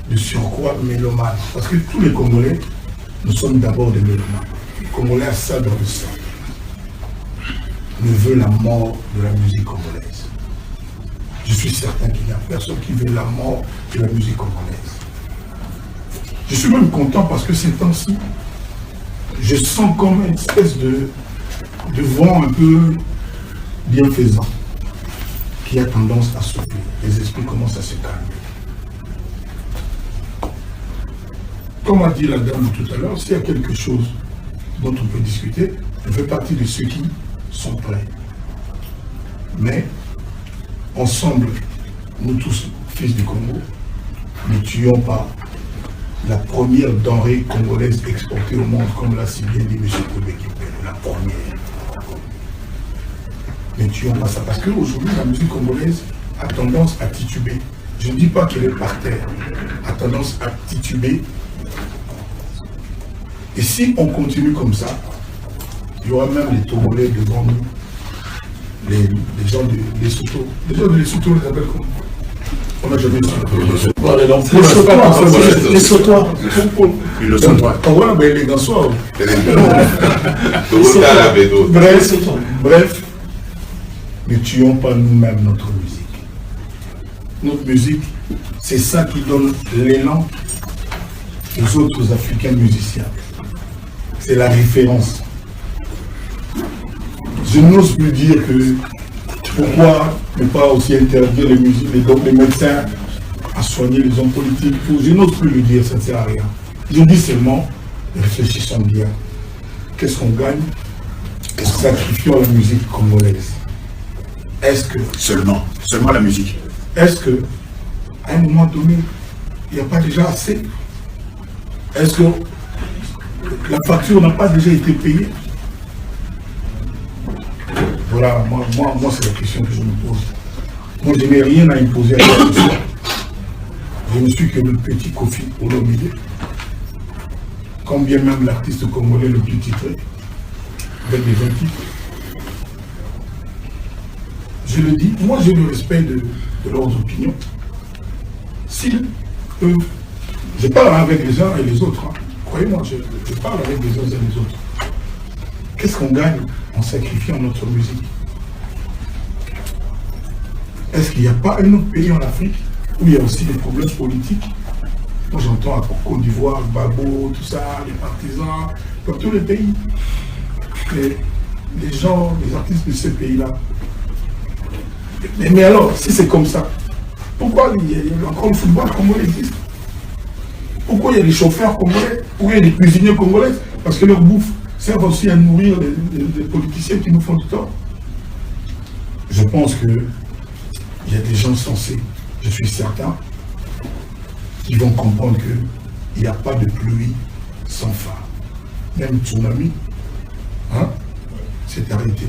De surcroît, mélomane. Parce que tous les Congolais, nous sommes d'abord des mélomanes. Les Congolais a ça dans le sang. Ne veut la mort de la musique congolaise. Je suis certain qu'il n'y a personne qui veut la mort de la musique congolaise. Je suis même content parce que ces temps-ci, je sens comme une espèce de vent un peu bienfaisant qui a tendance à souffler. Les esprits commencent à se calmer. Comme a dit la dame tout à l'heure, s'il y a quelque chose dont on peut discuter, je fais partie de ceux qui sont prêts. Mais, ensemble, nous tous, fils du Congo, ne tuons pas la première denrée congolaise exportée au monde, comme l'a si bien dit M. Koubeki, la première. Ne tuons pas ça, parce qu'aujourd'hui, la musique congolaise a tendance à tituber. Je ne dis pas qu'elle est par terre, a tendance à tituber. Et si on continue comme ça, il y aura même les Togolais devant nous, les gens de Lesotho. Les gens de Lesotho, on les appelle comment? On n'a jamais Les Sautois. Le Sautois. Voilà, mais les Gansois. Bref, ne tuons pas nous-mêmes notre musique. Notre musique, c'est ça qui donne l'élan aux autres Africains musiciens. C'est la référence. Je n'ose plus dire que pourquoi ne pas aussi interdire les musiques, les médecins à soigner les hommes politiques. Je n'ose plus le dire, ça ne sert à rien. Je dis seulement, réfléchissons bien. Qu'est-ce qu'on gagne en sacrifiant la musique congolaise? Est-ce que... Seulement la musique. Est-ce que, à un moment donné, il n'y a pas déjà assez? Est-ce que la facture n'a pas déjà été payée? Voilà, moi c'est la question que je me pose. Moi, je n'ai rien à imposer à la question. Je ne suis que le petit Kofi Olomide. Quand bien même l'artiste congolais le plus titré, avec des 20 titres. Je le dis, moi j'ai le respect de leurs opinions. S'ils peuvent, je parle avec les uns et les autres, hein. Croyez-moi, je parle avec les uns et les autres. Qu'est-ce qu'on gagne en sacrifiant notre musique? Est-ce qu'il n'y a pas un autre pays en Afrique où il y a aussi des problèmes politiques? Moi j'entends à Côte d'Ivoire, Babo, tout ça, les partisans, dans tous les pays. Les gens, les artistes de ces pays-là. Mais alors, si c'est comme ça, pourquoi il y a encore le football congolais existe? Pourquoi il y a des chauffeurs congolais? Pourquoi il y a des cuisiniers congolais? Parce que leur bouffe sert aussi à nourrir les politiciens qui nous font du tort. Je pense qu'il y a des gens sensés, je suis certain, qui vont comprendre qu'il n'y a pas de pluie sans phare. Même tsunami, hein, c'est arrêté.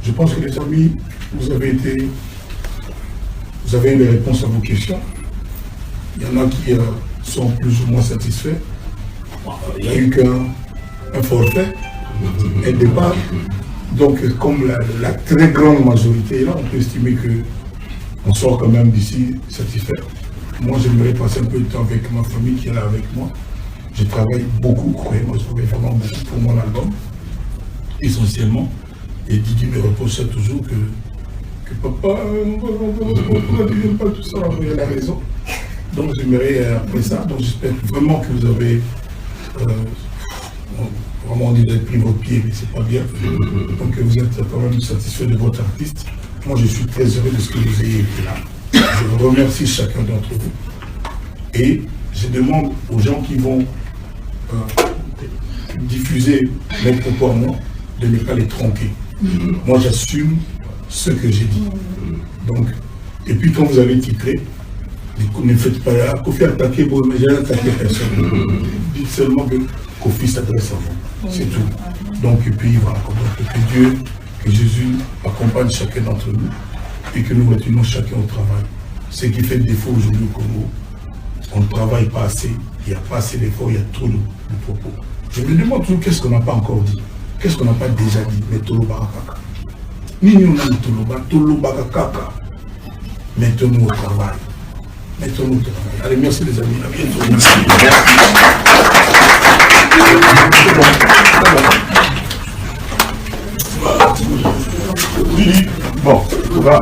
Je pense que les amis, vous avez eu les réponses à vos questions. Il y en a qui sont plus ou moins satisfaits. Il n'y a eu qu'un forfait, un départ. Donc, comme la très grande majorité est là, on peut estimer qu'on sort quand même d'ici satisfait. Moi, j'aimerais passer un peu de temps avec ma famille qui est là avec moi. Je travaille beaucoup, croyez-moi, je travaille vraiment beaucoup pour mon album, essentiellement. Et Didi me repose ça toujours que papa, on ne dit pas tout ça, il a raison. Donc j'aimerais après ça, donc j'espère vraiment que vous avez vraiment dit d'être pris vos pieds, mais c'est pas bien. Donc vous êtes quand même satisfait de votre artiste. Moi je suis très heureux de ce que vous ayez été là. Je remercie chacun d'entre vous. Et je demande aux gens qui vont diffuser mes propos à moi de ne pas les tromper. Moi j'assume ce que j'ai dit. Donc, et puis quand vous avez titré, ne faites pas là, Kofi a attaqué, bon, mais j'ai attaqué personne. Dites seulement que Kofi s'adresse à vous. C'est tout. Donc, et puis voilà. Donc, que Dieu, que Jésus accompagne chacun d'entre nous et que nous retenons chacun au travail. Ce qui fait le défaut aujourd'hui au Congo, on ne travaille pas assez, il n'y a pas assez d'efforts, il y a trop de propos. Je me demande toujours qu'est-ce qu'on n'a pas encore dit, qu'est-ce qu'on n'a pas déjà dit, mais Tolo Barakaka. Ni nous n'avons Tolo Barakaka. Mettons-nous au travail. Mettons-nous au travail. Allez, merci les amis, à bientôt. Merci. Bon, va.